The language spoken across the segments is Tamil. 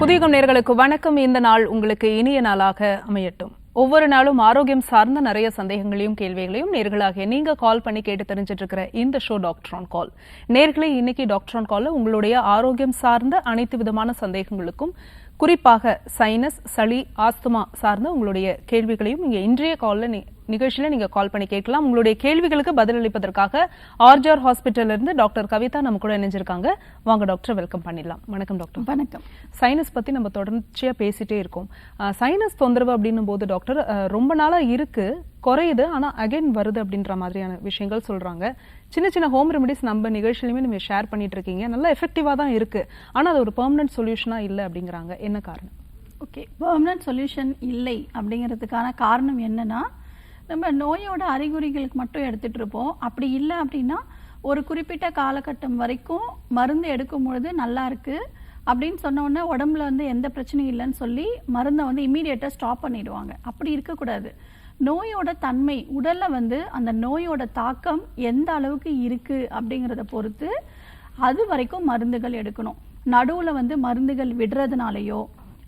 புதியகம் நேயர்களுக்கு வணக்கம். இந்த நாள் உங்களுக்கு இனிய நாளாக அமையட்டும். ஒவ்வொரு நாளும் ஆரோக்கியம் சார்ந்த நிறைய சந்தேகங்களையும் கேள்விகளையும் நேர்களாக நீங்க கால் பண்ணி கேட்டு தெரிஞ்சிட்டு இருக்கிற இந்த ஷோ டாக்டர் ஆன் கால். நேர்களே, இன்னைக்கு டாக்டர் ஆன் கால்ல உங்களுடைய ஆரோக்கியம் சார்ந்த அனைத்து விதமான சந்தேகங்களுக்கும், குறிப்பாக சைனஸ், சளி, ஆஸ்துமா சார்ந்த உங்களுடைய கேள்விகளையும் இங்க இன்றைய கால்ல நிகழ்ச்சியில நீங்க கால் பண்ணி கேட்கலாம். உங்களுடைய கேள்விகளுக்கு பதிலளிப்பதற்காக ஆர்ஜிஆர் ஹாஸ்பிட்டல்ல இருந்து டாக்டர் கவிதா நம்ம கூட இணைஞ்சிருக்காங்க. வாங்க டாக்டர், வெல்கம் பண்ணிடலாம். வணக்கம் டாக்டர். வணக்கம். சைனஸ் பத்தி நம்ம தொடர்ச்சியா பேசிட்டே இருக்கோம். சைனஸ் தொந்தரவு அப்படின்னும் போது டாக்டர், ரொம்ப நாளா இருக்கு, குறையுது, ஆனா அகைன் வருது அப்படின்ற மாதிரியான விஷயங்கள் சொல்றாங்க. சின்ன சின்ன ஹோம் ரெமெடிஸ் நம்ம நிகழ்ச்சியிலுமே நீங்க ஷேர் பண்ணிட்டு இருக்கீங்க. நல்லா எஃபெக்டிவா தான் இருக்கு, ஆனா அது ஒரு பெர்மனன்ட் சொல்யூஷனா இல்லை அப்படிங்கிறாங்க. என்ன காரணம்? ஓகே, பெர்மனன்ட் சொல்யூஷன் இல்லை அப்படிங்கிறதுக்கான காரணம் என்னன்னா, நம்ம நோயோட அறிகுறிகளுக்கு மட்டும் எடுத்துட்டு இருப்போம். அப்படி இல்லை அப்படின்னா ஒரு குறிப்பிட்ட காலகட்டம் வரைக்கும் மருந்து எடுக்கும் பொழுது நல்லா இருக்கு அப்படின்னு சொன்ன உடனே உடம்புல வந்து எந்த பிரச்சனையும் இல்லைன்னு சொல்லி மருந்தை வந்து இம்மீடியட்டாக ஸ்டாப் பண்ணிடுவாங்க. அப்படி இருக்கக்கூடாது. நோயோட தன்மை, உடல்ல வந்து அந்த நோயோட தாக்கம் எந்த அளவுக்கு இருக்கு அப்படிங்கிறத பொறுத்து அது வரைக்கும் மருந்துகள் எடுக்கணும். நடுவில் வந்து மருந்துகள் விடுறதுனாலையோ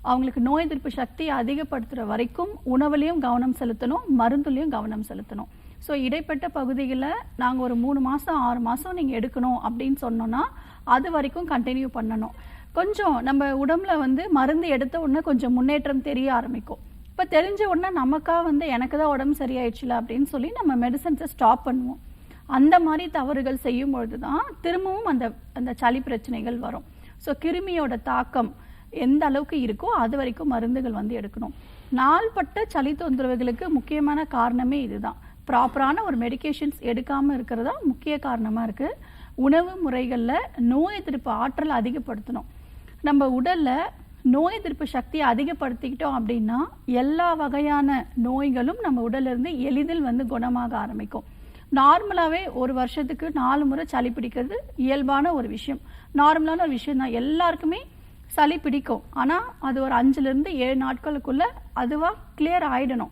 அவங்களுக்கு நோய் எதிர்ப்பு சக்தியை அதிகப்படுத்துகிற வரைக்கும் உணவுலையும் கவனம் செலுத்தணும், மருந்துலையும் கவனம் செலுத்தணும். ஸோ இடைப்பட்ட பகுதிகளில் நாங்கள் ஒரு 3 மாதம் 6 மாதம் நீங்கள் எடுக்கணும் அப்படின்னு சொன்னோன்னா அது வரைக்கும் கண்டினியூ பண்ணணும். கொஞ்சம் நம்ம உடம்புல வந்து மருந்து எடுத்த உடனே கொஞ்சம் முன்னேற்றம் தெரிய ஆரம்பிக்கும். இப்போ தெரிஞ்ச உடனே நமக்காக வந்து எனக்கு தான் உடம்பு சரியாயிடுச்சுல அப்படின்னு சொல்லி நம்ம மெடிசன்ஸை ஸ்டாப் பண்ணுவோம். அந்த மாதிரி தவறுகள் செய்யும் பொழுது தான் திரும்பவும் அந்த சளி பிரச்சனைகள் வரும். ஸோ கிருமியோட தாக்கம் எந்த அளவுக்கு இருக்கோ அது வரைக்கும் மருந்துகள் வந்து எடுக்கணும். நாள்பட்ட சளி தொந்தரவுகளுக்கு முக்கியமான காரணமே இதுதான். ப்ராப்பரான ஒரு மெடிகேஷன்ஸ் எடுக்காமல் இருக்கிறதா முக்கிய காரணமாக இருக்குது. உணவு முறைகளில் நோய் எதிர்ப்பு ஆற்றல் அதிகப்படுத்தணும். நம்ம உடலில் நோய் எதிர்ப்பு சக்தியை அதிகப்படுத்திக்கிட்டோம் அப்படின்னா எல்லா வகையான நோய்களும் நம்ம உடலிருந்து எளிதில் வந்து குணமாக ஆரம்பிக்கும். நார்மலாகவே ஒரு வருஷத்துக்கு 4 முறை சளி பிடிக்கிறது இயல்பான ஒரு விஷயம், நார்மலான ஒரு விஷயம் தான். எல்லாருக்குமே சளி பிடிக்கும், ஆனால் அது ஒரு 5லேருந்து 7 நாட்களுக்குள்ளே அதுவாக கிளியர் ஆகிடணும்.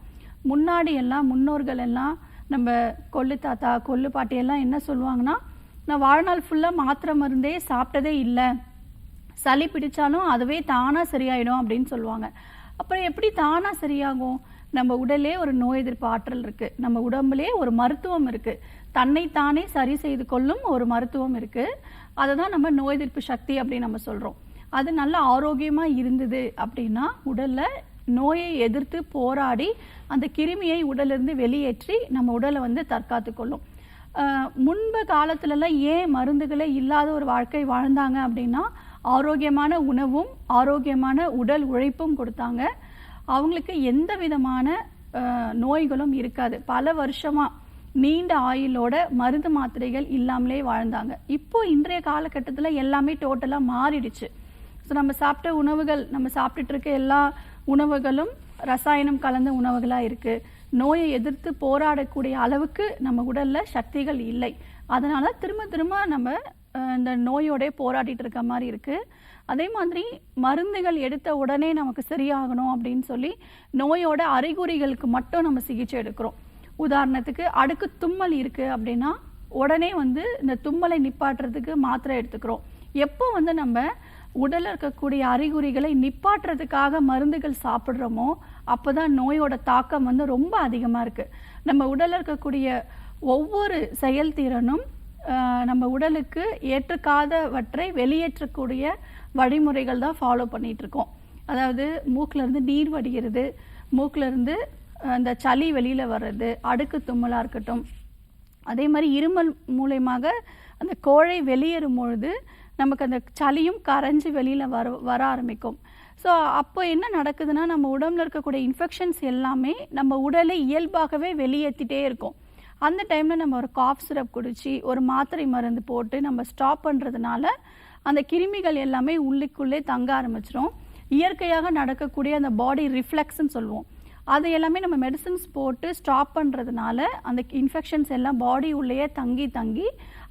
முன்னாடி எல்லாம் முன்னோர்கள் எல்லாம் நம்ம கொள்ளு தாத்தா கொள்ளு பாட்டியெல்லாம் என்ன சொல்லுவாங்கன்னா, நான் வாழ்நாள் ஃபுல்லாக மாத்திரை மருந்தே சாப்பிட்டதே இல்லை, சளி பிடிச்சாலும் அதுவே தானாக சரியாயிடும் அப்படின்னு சொல்லுவாங்க. அப்புறம் எப்படி தானாக சரியாகும்? நம்ம உடலே ஒரு நோய் எதிர்ப்பு ஆற்றல் இருக்குது, நம்ம உடம்புலே ஒரு மருத்துவம் இருக்குது, தன்னைத்தானே சரி செய்து கொள்ளும் ஒரு மருத்துவம் இருக்குது. அதை தான் நம்ம நோய் எதிர்ப்பு சக்தி அப்படின்னு நம்ம சொல்கிறோம். அது நல்ல ஆரோக்கியமாக இருந்தது அப்படின்னா உடலில் நோயை எதிர்த்து போராடி அந்த கிருமியை உடலிருந்து வெளியேற்றி நம்ம உடலை வந்து தற்காத்து கொள்ளும். முன்பு காலத்துலலாம் ஏன் மருந்துகளே இல்லாத ஒரு வாழ்க்கை வாழ்ந்தாங்க அப்படின்னா, ஆரோக்கியமான உணவும் ஆரோக்கியமான உடல் உழைப்பும் கொடுத்தாங்க. அவங்களுக்கு எந்த விதமான நோய்களும் இருக்காது. பல வருஷமாக நீண்ட ஆயுளோட மருந்து மாத்திரைகள் இல்லாமலே வாழ்ந்தாங்க. இப்போ இன்றைய காலகட்டத்தில் எல்லாமே டோட்டலாக மாறிடுச்சு. ஸோ நம்ம சாப்பிட்ட உணவுகள், நம்ம சாப்பிட்டுட்டு இருக்க எல்லா உணவுகளும் ரசாயனம் கலந்த உணவுகளாக இருக்குது. நோயை எதிர்த்து போராடக்கூடிய அளவுக்கு நம்ம உடலில் சக்திகள் இல்லை. அதனால் திரும்ப திரும்ப நம்ம இந்த நோயோட போராடிட்டு இருக்க மாதிரி இருக்குது. அதே மாதிரி மருந்துகள் எடுத்த உடனே நமக்கு சரியாகணும் அப்படின்னு சொல்லி நோயோட அறிகுறிகளுக்கு மட்டும் நம்ம சிகிச்சை எடுக்கிறோம். உதாரணத்துக்கு அடுக்கு தும்மல் இருக்குது அப்படின்னா உடனே வந்து இந்த தும்மலை நிப்பாட்டுறதுக்கு மாத்திரை எடுத்துக்கிறோம். எப்போ வந்து நம்ம உடலில் இருக்கக்கூடிய அறிகுறிகளை நிப்பாட்டுறதுக்காக மருந்துகள் சாப்பிட்றோமோ அப்போ தான் நோயோட தாக்கம் வந்து ரொம்ப அதிகமாக இருக்குது. நம்ம உடலில் இருக்கக்கூடிய ஒவ்வொரு செயல்திறனும் நம்ம உடலுக்கு ஏற்றுக்காதவற்றை வெளியேற்றக்கூடிய வழிமுறைகள் தான் ஃபாலோ பண்ணிகிட்ருக்கோம். அதாவது மூக்கிலேருந்து நீர் வடிகிறது, மூக்கிலேருந்து அந்த சளி வெளியில் வர்றது, அடுக்கு தும்மலாக இருக்கட்டும். அதே மாதிரி இருமல் மூலயமாக அந்த கோழை வெளியேறும் பொழுது நமக்கு அந்த சளியும் கரைஞ்சி வெளியில் வர ஆரம்பிக்கும். ஸோ அப்போ என்ன நடக்குதுன்னா, நம்ம உடம்புல இருக்கக்கூடிய இன்ஃபெக்ஷன்ஸ் எல்லாமே நம்ம உடலை இயல்பாகவே வெளியேற்றிட்டே இருக்கும். அந்த டைமில் நம்ம ஒரு காஃப் சிரப் குடித்து ஒரு மாத்திரை மருந்து போட்டு நம்ம ஸ்டாப் பண்ணுறதுனால அந்த கிருமிகள் எல்லாமே உள்ளுக்குள்ளே தங்க ஆரம்பிச்சிடும். இயற்கையாக நடக்கக்கூடிய அந்த பாடி ரிஃப்ளெக்ஸ்ன்னு சொல்லுவோம், அது எல்லாமே நம்ம மெடிசன்ஸ் போட்டு ஸ்டாப் பண்ணுறதுனால அந்த இன்ஃபெக்ஷன்ஸ் எல்லாம் பாடி உள்ளேயே தங்கி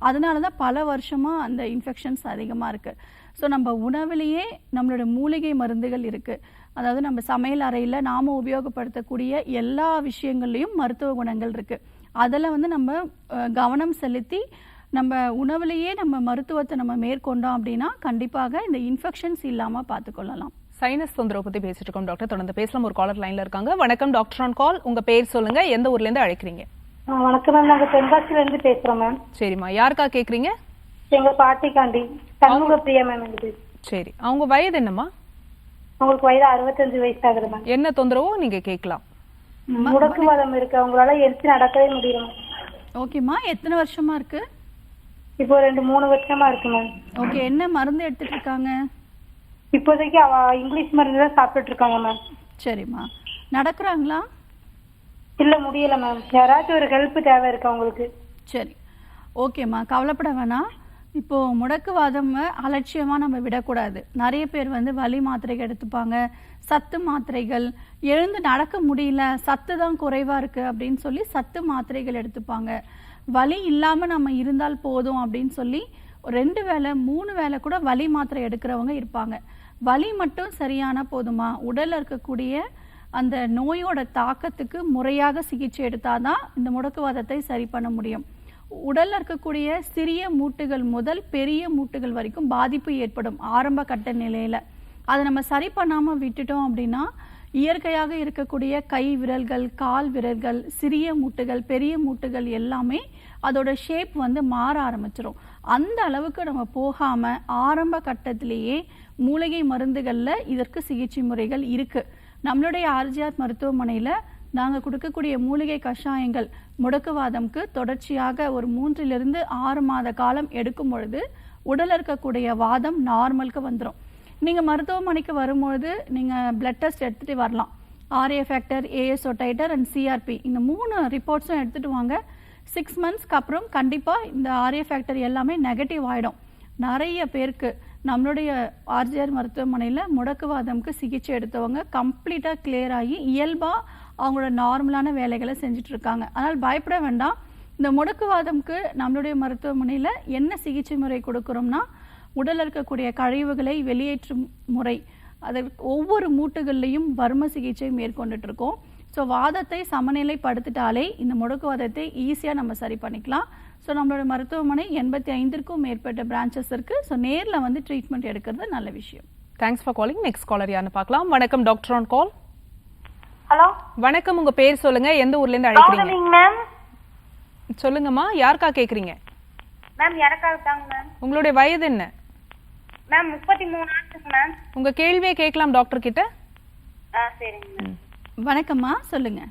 அதனால தான் பல வருஷமாக அந்த இன்ஃபெக்ஷன்ஸ் அதிகமாக இருக்குது. ஸோ நம்ம உணவுலேயே நம்மளோட மூலிகை மருந்துகள் இருக்குது. அதாவது நம்ம சமையல் அறையில் நாம் உபயோகப்படுத்தக்கூடிய எல்லா விஷயங்கள்லேயும் மருத்துவ குணங்கள் இருக்குது. அதில் வந்து நம்ம கவனம் செலுத்தி நம்ம உணவுலேயே நம்ம மருத்துவத்தை நம்ம மேற்கொண்டோம் அப்படின்னா கண்டிப்பாக இந்த இன்ஃபெக்ஷன்ஸ் இல்லாமல் பார்த்துக்கொள்ளலாம். சைனஸ் தொந்தரவு பத்தி பேசிட்டு இருக்கோம் டாக்டர். தொடர்ந்து பேசலாம். ஒரு காலர் லைன்ல இருக்காங்க. வணக்கம் டாக்டர் ஆன் கால். உங்க பேர் சொல்லுங்க, எந்த ஊர்ல இருந்து அழைக்கிறீங்க? வணக்கம் மேம், நாங்க தென்காசில இருந்து பேசுறோம் மேம். சரிம்மா, யாருக்கா கேக்குறீங்க? எங்க பாட்டிக்காண்டி சண்முக பிரியா மேம். எனக்கு சரி, அவங்க வயது என்னம்மா? அவங்களுக்கு வயது 65 வயசு ஆகுது மேம். என்ன தொந்தரவோ நீங்க கேட்கலாம். முடக்குவாதம் இருக்கு, அவங்களால எரிச்சு நடக்கவே முடியல மேம். ஓகேம்மா, எத்தனை வருஷமா இருக்கு? இப்போ 2-3 வருஷமா இருக்கு மேம். ஓகே, என்ன மருந்து எடுத்துட்டு இருக்காங்க? இப்போதைக்கு அவ இங்கிலீஷ் மருந்து தான் சாப்பிட்டுட்டு இருக்காங்க மேம். சரிம்மா, நடக்கிறாங்களா? இல்ல, முடியல மேம். யாராச்சும் ஒரு ஹெல்ப் தேவை இருக்கு அவங்களுக்கு. சரி, ஓகேம்மா, கவலைப்பட வேணாம். இப்போ முடக்குவாதம் அலட்சியமா நம்ம விடக்கூடாது. நிறைய பேர் வந்து வலி மாத்திரைகள் எடுத்துப்பாங்க, சத்து மாத்திரைகள், எழுந்து நடக்க முடியல, சத்து தான் குறைவா இருக்கு அப்படின்னு சொல்லி சத்து மாத்திரைகள் எடுத்துப்பாங்க. வலி இல்லாம நம்ம இருந்தால் போதும் அப்படின்னு சொல்லி 2 வேளை 3 வேளை கூட வலி மாத்திரை எடுக்கிறவங்க இருப்பாங்க. வலி மட்டும் சரியான போதுமா? உடல்ல இருக்கக்கூடிய அந்த நோயோட தாக்கத்துக்கு முறையாக சிகிச்சை எடுத்தாதான் இந்த முடக்குவாதத்தை சரி பண்ண முடியும். உடல்ல இருக்கக்கூடிய சிறிய மூட்டுகள் முதல் பெரிய மூட்டுகள் வரைக்கும் பாதிப்பு ஏற்படும் ஆரம்ப கட்ட நிலையில. அதை நம்ம சரி பண்ணாம விட்டுட்டோம் அப்படின்னா இயற்கையாக இருக்கக்கூடிய கை விரல்கள், கால் விரல்கள், சிறிய மூட்டுகள், பெரிய மூட்டுகள் எல்லாமே அதோட ஷேப் வந்து மாற ஆரம்பிச்சிடும். அந்த அளவுக்கு நம்ம போகாம ஆரம்ப கட்டத்திலேயே மூலிகை மருந்துகள்ல இதற்கு சிகிச்சை முறைகள் இருக்கு. நம்மளுடைய ஆர்ஜிஆர் மருத்துவமனையில நாங்கள் கொடுக்கக்கூடிய மூலிகை கஷாயங்கள் முடக்குவாதம்க்கு தொடர்ச்சியாக ஒரு 3 to 6 மாத காலம் எடுக்கும் பொழுது உடல் இருக்கக்கூடிய வாதம் நார்மலுக்கு வந்துடும். நீங்கள் மருத்துவமனைக்கு வரும்பொழுது நீங்கள் பிளட் டெஸ்ட் எடுத்துகிட்டு வரலாம். RA factor, ASO titre and CRP, இந்த 3 ரிப்போர்ட்ஸும் எடுத்துகிட்டு வாங்க. 6 monthsக்கு அப்புறம் கண்டிப்பாக இந்த ஆர்ஏ ஃபேக்டர் எல்லாமே நெகட்டிவ் ஆகிடும். நிறைய பேருக்கு நம்மளுடைய ஆர்ஜிஆர் மருத்துவமனையில் முடக்குவாதம்க்கு சிகிச்சை எடுத்தவங்க கம்ப்ளீட்டாக கிளியர் ஆகி இயல்பாக அவங்களோட நார்மலான வேலைகளை செஞ்சுட்டு இருக்காங்க. அதனால் பயப்பட வேண்டாம். இந்த முடக்குவாதம்க்கு நம்மளுடைய மருத்துவமனையில் என்ன சிகிச்சை முறை கொடுக்குறோம்னா, உடலில் இருக்கக்கூடிய கழிவுகளை வெளியேற்றும் முறை, அதற்கு ஒவ்வொரு மூட்டுகள்லையும் வர்ம சிகிச்சை மேற்கொண்டுட்டு இருக்கோம். ஸோ வாதத்தை சமநிலைப்படுத்திட்டாலே இந்த முடக்குவாதத்தை ஈஸியாக நம்ம சரி பண்ணிக்கலாம். ஸோ நம்மளோட மருத்துவமனை 85க்கும் மேற்பட்ட பிரான்ச்சஸ் இருக்கு. ஸோ நேரில் வந்து ட்ரீட்மெண்ட் எடுக்கிறது நல்ல விஷயம். Thanks for calling. Next caller யாருன்னு பார்க்கலாம். வணக்கம் டாக்டர் ஆன் கால். ஹலோ, வணக்கம், உங்க பேர் சொல்லுங்க, எந்த ஊர்ல இருந்து அழைக்கிறீங்க? மேம். சொல்லுங்கம்மா, யாருக்கா கேக்குறீங்க? மேம், எனக்காக தாங்க மேம். உங்களுடைய வயது என்ன? மேம் 33 ஆச்சுங்க மேம். உங்க கேள்வியை கேட்கலாம் டாக்டர் கிட்ட. சரிங்க மேம். வணக்கம்மா, சொல்லுங்க.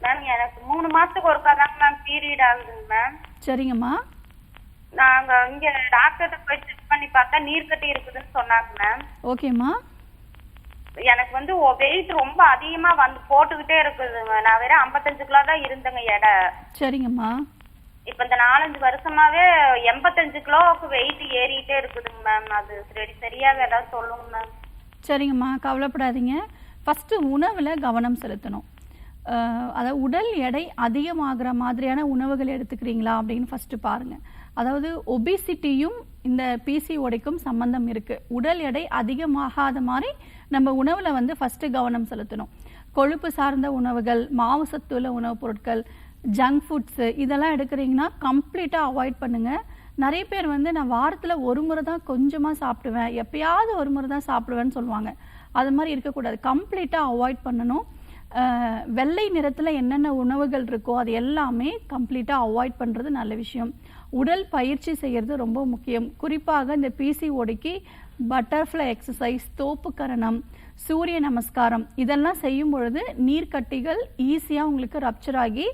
மேம், எனக்கு 3 மாசத்துக்கு ஒருக்கா தாங்க மேம் பீரியட் ஆகுதுங்க மேம். சரிங்கம்மா. நாங்க இங்க டாக்டர்கிட்ட போய் செக் பண்ணி பார்த்தா நீர்க்கட்டி இருக்குதுன்னு சொன்னாங்க மேம். ஓகேம்மா. எனக்கு வந்து வெயிட் ரொம்ப அதிகமா வந்து போட்டுக்கிட்டே இருக்குதுங்க. நான் வெறும் 55 கிலோ தான் இருந்தேங்க எடை. சரிங்கம்மா. இப்ப இந்த 4-5 வருஷமாவே 85 கிலோவுக்கு வெயிட் ஏறிட்டே இருக்குதுங்க மேம். அது சரியாக ஏதாவது சொல்லுங்க மேம். சரிங்கம்மா, கவலைப்படாதீங்க. ஃபஸ்ட்டு உணவில் கவனம் செலுத்தணும். அதாவது உடல் எடை அதிகமாகிற மாதிரியான உணவுகள் எடுத்துக்கிறீங்களா அப்படின்னு ஃபஸ்ட்டு பாருங்கள். அதாவது ஒபிசிட்டியும் இந்த பிசிஓடிக்கும் சம்பந்தம் இருக்குது. உடல் எடை அதிகமாகாத மாதிரி நம்ம உணவில் வந்து ஃபஸ்ட்டு கவனம் செலுத்தணும். கொழுப்பு சார்ந்த உணவுகள், மாவு சத்துள்ள உணவுப் பொருட்கள், ஜங்க் ஃபுட்ஸு இதெல்லாம் எடுக்கிறீங்கன்னா கம்ப்ளீட்டாக அவாய்ட் பண்ணுங்கள். நிறைய பேர் வந்து நான் வாரத்தில் ஒரு முறை தான் கொஞ்சமாக சாப்பிடுவேன், எப்பயாவது ஒரு முறை தான் சாப்பிடுவேன்னு சொல்லுவாங்க. அது மாதிரி இருக்கக்கூடாது, கம்ப்ளீட்டாக அவாய்ட் பண்ணணும். வெள்ளை நிறத்தில் என்னென்ன உணவுகள் இருக்கோ அது எல்லாமே கம்ப்ளீட்டாக அவாய்ட் பண்ணுறது நல்ல விஷயம். உடல் பயிற்சி செய்கிறது ரொம்ப முக்கியம். குறிப்பாக இந்த பிசிஓடிக்கு பட்டர்ஃப்ளை எக்ஸசைஸ், தோப்புக்கரணம், சூரிய நமஸ்காரம் இதெல்லாம் செய்யும் பொழுது நீர்க்கட்டிகள் ஈஸியாக உங்களுக்கு ரப்சர் ஆகி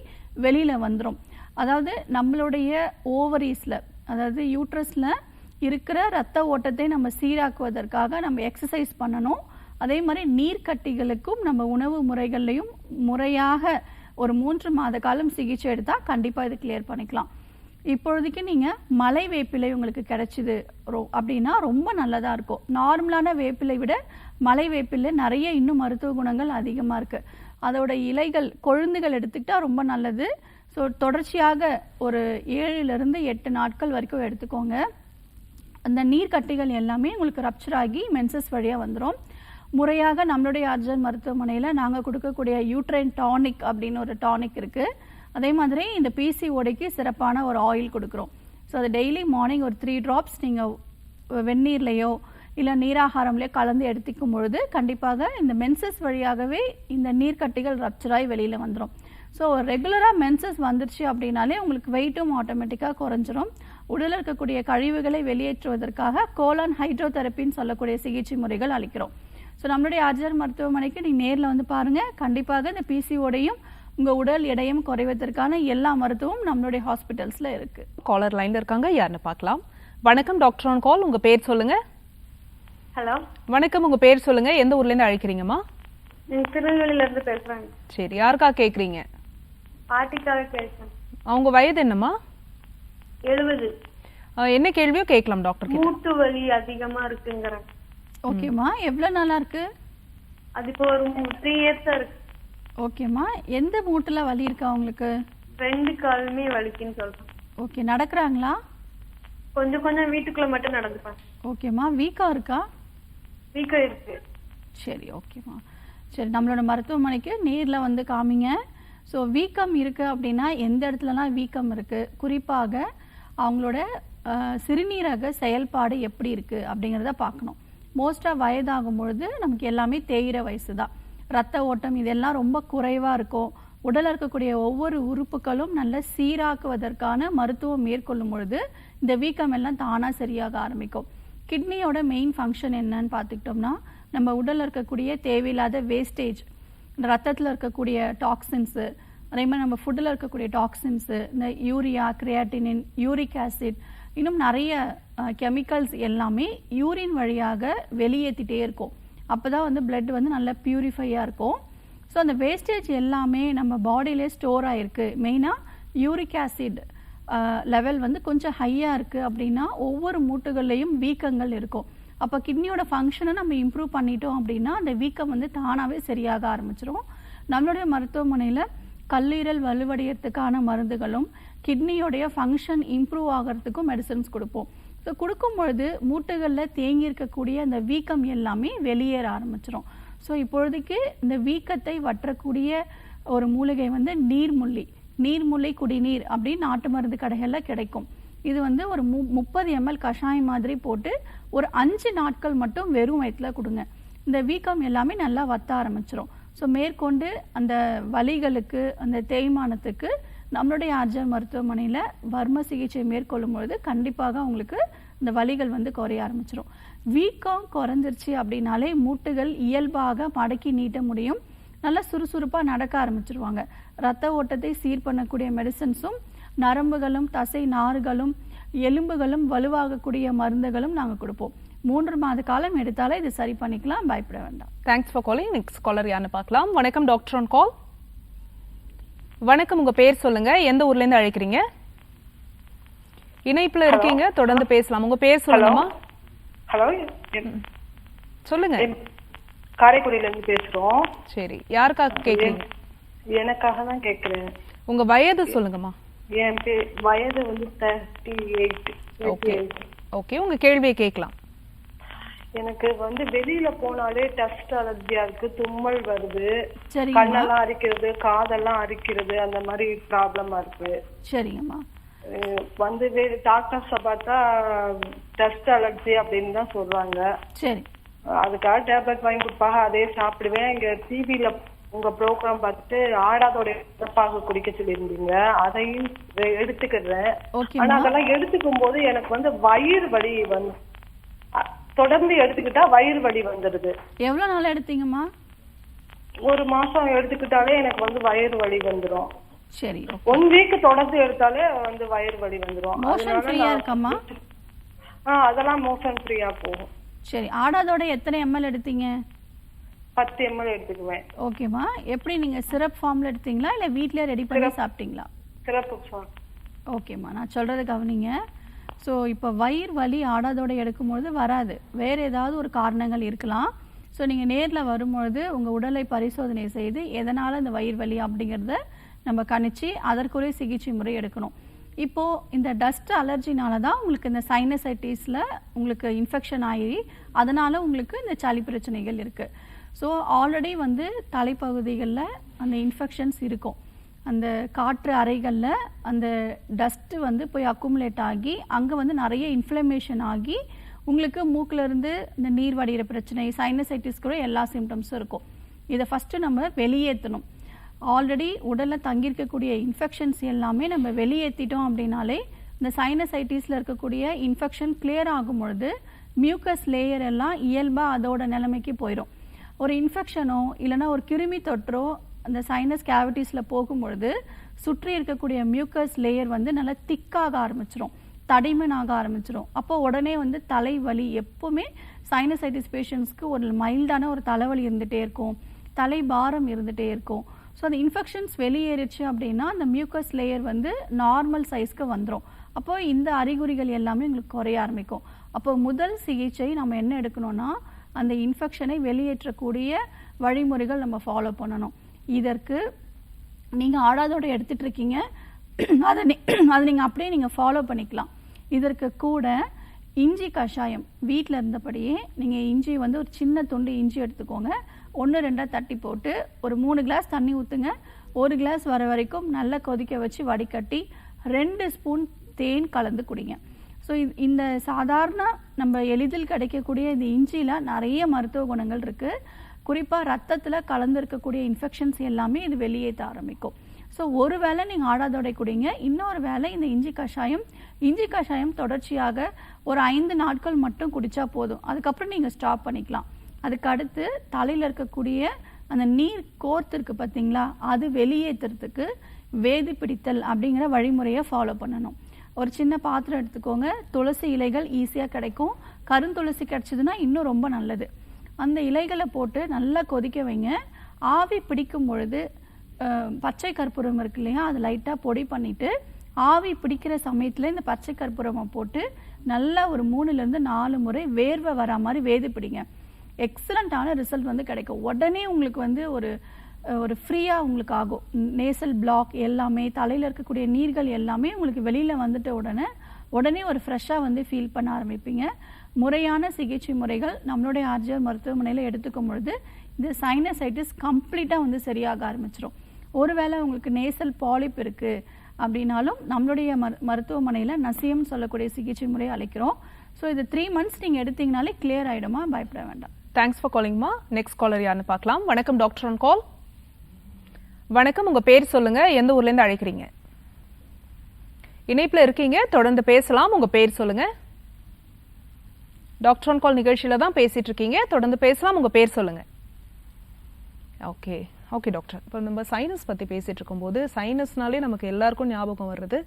வெளியில் வந்துடும். அதாவது நம்மளுடைய ஓவரீஸில், அதாவது யூட்ரஸில் இருக்கிற இரத்த ஓட்டத்தை நம்ம சீராக்குவதற்காக நம்ம எக்ஸசைஸ் பண்ணணும். அதே மாதிரி நீர்க்கட்டிகளுக்கும் நம்ம உணவு முறைகள்லையும் முறையாக ஒரு 3 மாத காலம் சிகிச்சை எடுத்தால் கண்டிப்பாக இது கிளியர் பண்ணிக்கலாம். இப்பொழுதைக்கு நீங்கள் மலை வேப்பிலை உங்களுக்கு கிடைச்சிது அப்படின்னா ரொம்ப நல்லதாக இருக்கும். நார்மலான வேப்பிலை விட மலை வேப்பிலை நிறைய இன்னும் மருத்துவ குணங்கள் அதிகமாக இருக்குது. அதோட இலைகள், கொழுந்துகள் எடுத்துக்கிட்டால் ரொம்ப நல்லது. ஸோ தொடர்ச்சியாக ஒரு 7 to 8 நாட்கள் வரைக்கும் எடுத்துக்கோங்க. அந்த நீர்க்கட்டிகள் எல்லாமே உங்களுக்கு ரப்சர் ஆகி மென்சஸ் வழியாக வந்துடும். முறையாக நம்மளுடைய ஆர்ஜிஆர் மருத்துவமனையில் நாங்கள் கொடுக்கக்கூடிய யூட்ரைன் டானிக் அப்படின்னு ஒரு டானிக் இருக்குது. அதே மாதிரி இந்த பிசிஓடிக்கு சிறப்பான ஒரு ஆயில் கொடுக்குறோம். ஸோ அது டெய்லி மார்னிங் ஒரு 3 drops நீங்கள் வெந்நீர்லையோ இல்லை நீராகாரம்லேயே கலந்து எடுத்துக்கும் பொழுது கண்டிப்பாக இந்த மென்சஸ் வழியாகவே இந்த நீர்க்கட்டிகள் ரப்சராகி வெளியில் வந்துடும். ஸோ ரெகுலராக மென்சஸ் வந்துருச்சு அப்படின்னாலே உங்களுக்கு வெயிட்டும் ஆட்டோமேட்டிக்காக குறைஞ்சிரும். உடலில் இருக்கக்கூடிய கழிவுகளை வெளியேற்றுவதற்காக கோலான் ஹைட்ரோதெரப்பின்னு சொல்லக்கூடிய சிகிச்சை முறைகள் அளிக்கிறோம். ஸோ நம்மளுடைய ஆர்ஜிஆர் மருத்துவமனைக்கு நீங்கள் நேரில் வந்து பாருங்கள். கண்டிப்பாக இந்த பிசிஓடையும் உங்கள் உடல் எடையும் குறைவதற்கான எல்லா மருத்துவமும் நம்மளுடைய ஹாஸ்பிட்டல்ஸில் இருக்குது. காலர் லைன்ல இருக்காங்க, யாருன்னு பார்க்கலாம். வணக்கம் டாக்டர் ஆன் கால், உங்க பேர் சொல்லுங்க. ஹலோ வணக்கம், உங்க பேர் சொல்லுங்க, எந்த ஊர்ல இருந்து அழைக்கிறீங்கம்மா? திருநெல்வேலியில இருந்து பேசுறேன். சரி, யாருக்கா கேக்குறீங்க? பாட்டிக்காக பேசுறேன். அவங்க வயது என்னம்மா? 70. என்ன கேள்வியோ கேட்கலாம் டாக்டர் கிட்ட. மூட்டு வலி அதிகமா இருக்குங்கறேன். ஓகேம்மா, எவ்வளோ நாளாக இருக்கு? அது இப்போ ஒரு 3 இயர்ஸா இருக்கு. ஓகேம்மா, எந்த மூட்டில் வலி இருக்கா உங்களுக்கு? 2 காலுமே வலிக்குன்னு சொல்றேன். ஓகே, நடக்கிறாங்களா? கொஞ்சம் கொஞ்சம் வீட்டுக்குள்ள மட்டும் நடந்துப்பேன். ஓகேம்மா, வீக்காக இருக்கா? வீக்கா இருக்கு. சரி, ஓகேம்மா. சரி, நம்மளோட மருத்துவமனைக்கு நேரில் வந்து காமிங்க. ஸோ வீக்கம் இருக்குது அப்படின்னா எந்த இடத்துலலாம் வீக்கம் இருக்குது, குறிப்பாக அவங்களோட சிறுநீரக செயல்பாடு எப்படி இருக்குது அப்படிங்கிறத பார்க்கணும். மோஸ்ட்டாக வயதாகும் பொழுது நமக்கு எல்லாமே தேயிற வயசு தான். ரத்த ஓட்டம் இதெல்லாம் ரொம்ப குறைவாக இருக்கும். உடலில் இருக்கக்கூடிய ஒவ்வொரு உறுப்புகளும் நல்ல சீராக்குவதற்கான மருத்துவம் மேற்கொள்ளும் பொழுது இந்த வீக்கம் எல்லாம் தானாக சரியாக ஆரம்பிக்கும். கிட்னியோட மெயின் ஃபங்க்ஷன் என்னன்னு பார்த்துக்கிட்டோம்னா, நம்ம உடலில் இருக்கக்கூடிய தேவையில்லாத வேஸ்டேஜ், ரத்தத்தில் இருக்கக்கூடிய டாக்ஸின்ஸு, அதே மாதிரி நம்ம ஃபுட்டில் இருக்கக்கூடிய டாக்ஸின்ஸு, இந்த யூரியா, கிரியாட்டினின், யூரிக் ஆசிட், இன்னும் நிறைய கெமிக்கல்ஸ் எல்லாமே யூரின் வழியாக வெளியேற்றிட்டே இருக்கும். அப்போ தான் வந்து பிளட் வந்து நல்லா பியூரிஃபையாக இருக்கும். ஸோ அந்த வேஸ்டேஜ் எல்லாமே நம்ம பாடியிலே ஸ்டோர் ஆகிருக்கு. மெயினாக யூரிக் ஆசிட் லெவல் வந்து கொஞ்சம் ஹையாக இருக்குது அப்படின்னா ஒவ்வொரு மூட்டுகள்லேயும் வீக்கங்கள் இருக்கும். அப்போ கிட்னியோட ஃபங்க்ஷனை நம்ம இம்ப்ரூவ் பண்ணிட்டோம் அப்படின்னா அந்த வீக்கம் வந்து தானாகவே சரியாக ஆரம்பிச்சிடும். நம்மளுடைய மருத்துவமனையில் கல்லீரல் வலுவடையறதுக்கான மருந்துகளும் கிட்னியோடைய ஃபங்க்ஷன் இம்ப்ரூவ் ஆகிறதுக்கும் மெடிசன்ஸ் கொடுப்போம். ஸோ கொடுக்கும் பொழுது மூட்டுகளில் தேங்கி இருக்கக்கூடிய அந்த வீக்கம் எல்லாமே வெளியேற ஆரம்பிச்சிடும். ஸோ இப்பொழுதுக்கு இந்த வீக்கத்தை வற்றக்கூடிய ஒரு மூலிகை வந்து நீர்முல்லை குடிநீர் அப்படின்னு நாட்டு மருந்து கடைகளில் கிடைக்கும். இது வந்து ஒரு 30 ml கஷாயம் மாதிரி போட்டு ஒரு 5 நாட்கள் மட்டும் வெறும் வயிற்றில் கொடுங்க. இந்த வீக்கம் எல்லாமே நல்லா வத்த ஆரம்பிச்சிடும். ஸோ மேற்கொண்டு அந்த வலிகளுக்கு, அந்த தேய்மானத்துக்கு நம்மளுடைய ஆர்ஜிஆர் மருத்துவமனையில் வர்ம சிகிச்சை மேற்கொள்ளும் பொழுது கண்டிப்பாக உங்களுக்கு இந்த வலிகள் வந்து குறைய ஆரம்பிச்சிடும். வீக்கம் குறைஞ்சிருச்சு அப்படின்னாலே மூட்டுகள் இயல்பாக மடக்கி நீட்ட முடியும். நல்லா சுறுசுறுப்பாக நடக்க ஆரம்பிச்சிருவாங்க. ரத்த ஓட்டத்தை சீர் பண்ணக்கூடிய மெடிசன்ஸும், நரம்புகளும், தசை நார்களும், எலும்புகளும் வலுவாகக்கூடிய மருந்துகளும் நாங்கள் கொடுப்போம். 3 மாத காலம் எடுத்தாலே இது சரி பண்ணிக்கலாம், பயப்பட வேண்டாம். Thanks for calling. Next caller யாருன்னு பார்க்கலாம். வணக்கம் டாக்டர் ஆன் கால். வணக்கம், உங்க பேர் சொல்லுங்க, எந்த ஊர்ல இருந்து அழைக்கிறீங்க? இணைப்புல இருக்கீங்க, தொடர்ந்து பேசலாம். உங்க பேர் சொல்லுங்கம்மா. ஹலோ, சொல்லுங்க. காரைக்குடியில இருந்து பேசுறோம். சரி, யாருக்காக கேக்குறீங்க? எனக்காக தான் கேக்குறேன். உங்க வயது சொல்லுங்கம்மா. என் வயது வந்து 38. ஓகே, உங்க கேள்வியை கேட்கலாம். எனக்கு வந்து வெளியில போனாலே டஸ்ட் அலர்ஜியா இருக்கு, தும்மல் வருது, சரிங்கம்மா. கண்ணெல்லாம் அரிக்கிறது, காதெல்லாம் அரிக்கிறது, அந்த மாதிரி ப்ராப்ளமா இருக்கு. சரிங்கம்மா. வந்து டாக்டர்ஸ பார்த்தா டஸ்ட் அலர்ஜி அப்படின்னு தான் சொல்றாங்க. சரி, அதுக்காக டேப்லெட் வாங்கி கொடுப்பாங்க, அதே சாப்பிடுவேன். இங்க டிவில உங்க ப்ரோக்ராம் பார்த்துட்டு ஆடாதோட சிறப்பாக குடிக்க சொல்லியிருந்தீங்க, அதையும் எடுத்துக்கிறேன். ஆனா அதெல்லாம் எடுத்துக்கும் போது எனக்கு வந்து வயிறு வலி வந்து தொடர்ந்து எடுத்துக்கிட்டா வயிறு வலி வந்துடுது. எவ்வளவு நாள் எடுத்தீங்கம்மா? 1 மாசம் எடுத்துக்கிட்டாலே எனக்கு வந்து வயிறு வலி வந்துடும். சரி, 1 வீக் தொடர்ந்து எடுத்தாலே வந்து வயிறு வலி வந்துடும். மோஷன் ஃப்ரீயா இருக்கம்மா? அதெல்லாம் மோஷன் ஃப்ரீயா போகும். சரி, ஆடாதோட எத்தனை ml எடுத்தீங்க? 10 ml எடுத்துக்குவேன். ஓகேம்மா. எப்படி நீங்க சிரப் ஃபார்ம்ல எடுத்தீங்களா இல்ல வீட்லயே ரெடி பண்ணி சாப்பிட்டீங்களா? சிறப்பு சார். ஓகேம்மா, நான் சொல்றது கவனிங்க. ஸோ இப்போ வயிறு வலி ஆடாதோட எடுக்கும்பொழுது வராது, வேறு ஏதாவது ஒரு காரணங்கள் இருக்கலாம். ஸோ நீங்கள் நேரில் வரும்பொழுது உங்கள் உடலை பரிசோதனை செய்து எதனால் இந்த வயிறு வலி அப்படிங்கிறத நம்ம கணிச்சு அதற்குரிய சிகிச்சை முறை எடுக்கணும். இப்போது இந்த டஸ்ட் அலர்ஜினால தான் உங்களுக்கு இந்த சைனசைட்டிஸில் உங்களுக்கு இன்ஃபெக்ஷன் ஆகி அதனால் உங்களுக்கு இந்த சளி பிரச்சனைகள் இருக்குது. ஸோ ஆல்ரெடி வந்து தலைப்பகுதிகளில் அந்த இன்ஃபெக்ஷன்ஸ் இருக்கும். அந்த காற்று அறைகளில் அந்த டஸ்ட்டு வந்து போய் அக்குமுலேட் ஆகி அங்கே வந்து நிறைய இன்ஃப்ளமேஷன் ஆகி உங்களுக்கு மூக்குல இருந்து இந்த நீர் வடிகிற பிரச்சனை, சைனசைட்டிஸ் கூட எல்லா சிம்டம்ஸும் இருக்கும். இதை ஃபஸ்ட்டு நம்ம வெளியேற்றணும். ஆல்ரெடி உடலில் தங்கியிருக்கக்கூடிய இன்ஃபெக்ஷன்ஸ் எல்லாமே நம்ம வெளியேற்றிட்டோம் அப்படின்னாலே இந்த சைனசைட்டிஸில் இருக்கக்கூடிய இன்ஃபெக்ஷன் கிளியர் ஆகும் பொழுது மியூக்கஸ் லேயர் எல்லாம் இயல்பாக அதோட நிலைமைக்கு போயிடும். ஒரு இன்ஃபெக்ஷனோ இல்லைனா ஒரு கிருமி தொற்றோ அந்த சைனஸ் கேவிட்டிஸில் போகும்பொழுது சுற்றி இருக்கக்கூடிய மியூக்கஸ் லேயர் வந்து நல்லா திக்காக ஆரம்பிச்சிடும், தடிமனாக ஆரம்பிச்சிடும். அப்போ உடனே வந்து தலைவலி, எப்போவுமே சைனசைட்டிஸ் பேஷண்ட்ஸ்க்கு ஒரு மைல்டான ஒரு தலைவலி இருந்துகிட்டே இருக்கும், தலை பாரம் இருந்துகிட்டே இருக்கும். ஸோ அந்த இன்ஃபெக்ஷன்ஸ் வெளியேறிச்சு அப்படின்னா அந்த மியூக்கஸ் லேயர் வந்து நார்மல் சைஸ்க்கு வந்துடும். அப்போது இந்த அறிகுறிகள் எல்லாமே உங்களுக்கு குறைய ஆரம்பிக்கும். அப்போ முதல் சிகிச்சை நம்ம என்ன எடுக்கணும்னா அந்த இன்ஃபெக்ஷனை வெளியேற்றக்கூடிய வழிமுறைகள் நம்ம ஃபாலோ பண்ணணும். இதற்கு நீங்கள் ஆடாதோடு எடுத்துகிட்டு இருக்கீங்க, அதை நீங்கள் அப்படியே நீங்கள் ஃபாலோ பண்ணிக்கலாம். இதற்கு கூட இஞ்சி கஷாயம் வீட்டில் இருந்தபடியே நீங்கள் இஞ்சி வந்து ஒரு சின்ன துண்டு இஞ்சி எடுத்துக்கோங்க, 1-2 தட்டி போட்டு ஒரு 3 கிளாஸ் தண்ணி ஊற்றுங்க. 1 கிளாஸ் வர வரைக்கும் நல்லா கொதிக்க வச்சு வடிகட்டி 2 ஸ்பூன் தேன் கலந்து குடிங்க. ஸோ இந்த சாதாரண நம்ம எளிதில் கிடைக்கக்கூடிய இந்த இஞ்சியில் நிறைய மருத்துவ குணங்கள் இருக்குது. குறிப்பாக ரத்தத்தில் கலந்துருக்கக்கூடிய இன்ஃபெக்ஷன்ஸ் எல்லாமே இது வெளியேற்ற ஆரம்பிக்கும். ஸோ ஒரு வேளை நீங்கள் ஆடாதோடை குடிங்க, இன்னொரு வேளை இந்த இஞ்சி கஷாயம் தொடர்ச்சியாக ஒரு 5 நாட்கள் மட்டும் குடித்தா போதும். அதுக்கப்புறம் நீங்கள் ஸ்டாப் பண்ணிக்கலாம். அதுக்கு அடுத்து தலையில் இருக்கக்கூடிய அந்த நீர் கோர்த்து இருக்குது பார்த்தீங்களா, அது வெளியேற்றுறதுக்கு வேதி பிடித்தல் அப்படிங்கிற வழிமுறையை ஃபாலோ பண்ணணும். ஒரு சின்ன பாத்திரம் எடுத்துக்கோங்க, துளசி இலைகள் ஈஸியாக கிடைக்கும், கருந்துளசி கிடச்சிதுன்னா இன்னும் ரொம்ப நல்லது. அந்த இலைகளை போட்டு நல்லா கொதிக்க வைங்க. ஆவி பிடிக்கும் பொழுது பச்சை கற்பூரம் இருக்கு இல்லையா, அது லைட்டாக பொடி பண்ணிவிட்டு ஆவி பிடிக்கிற சமயத்தில் இந்த பச்சை கற்பூரமை போட்டு நல்லா ஒரு 3-4 முறை வேர்வை வரா மாதிரி வேதி பிடிங்க. எக்ஸலண்ட்டான ரிசல்ட் வந்து கிடைக்கும். உடனே உங்களுக்கு வந்து ஒரு ஃப்ரீயாக உங்களுக்கு ஆகும். நேசல் பிளாக் எல்லாமே, தலையில் இருக்கக்கூடிய நீர்கள் எல்லாமே உங்களுக்கு வெளியில் வந்துட்ட உடனே ஒரு ஃப்ரெஷ்ஷாக வந்து ஃபீல் பண்ண ஆரம்பிப்பீங்க. முறையான சிகிச்சை முறைகள் நம்மளுடைய ஆர்ஜிஆர் மருத்துவமனையில் எடுத்துக்கும் பொழுது இந்த சைனசைட்டிஸ் கம்ப்ளீட்டாக வந்து சரியாக ஆரம்பிச்சிடும். ஒருவேளை உங்களுக்கு நேசல் பாலிப் இருக்குது அப்படின்னாலும் நம்மளுடைய மருத்துவமனையில் நசியம் சொல்லக்கூடிய சிகிச்சை முறையை அளிக்கிறோம். ஸோ இது 3 months நீங்கள் எடுத்தீங்கனாலே கிளியர் ஆகிடுமா, பயப்பட வேண்டாம். தேங்க்ஸ் ஃபார் காலிங்மா. நெக்ஸ்ட் காலர் யாருன்னு பார்க்கலாம். வணக்கம் டாக்டர் ஆன் கால். வணக்கம், உங்கள் பேர் சொல்லுங்கள், எந்த ஊர்லேருந்து அழைக்கிறீங்க? இணைப்பில் இருக்கீங்க, தொடர்ந்து பேசலாம். உங்கள் பேர் சொல்லுங்கள். டாக்டர் ஆன் கால் நிகழ்ச்சியில் தான் பேசிகிட்டு இருக்கீங்க, தொடர்ந்து பேசலாம். உங்கள் பேர் சொல்லுங்கள். ஓகே டாக்டர், இப்போ நம்ம சைனஸ் பற்றி பேசிகிட்டு இருக்கும்போது சைனஸ்னாலே நமக்கு எல்லாருக்கும் ஞாபகம் வர்றது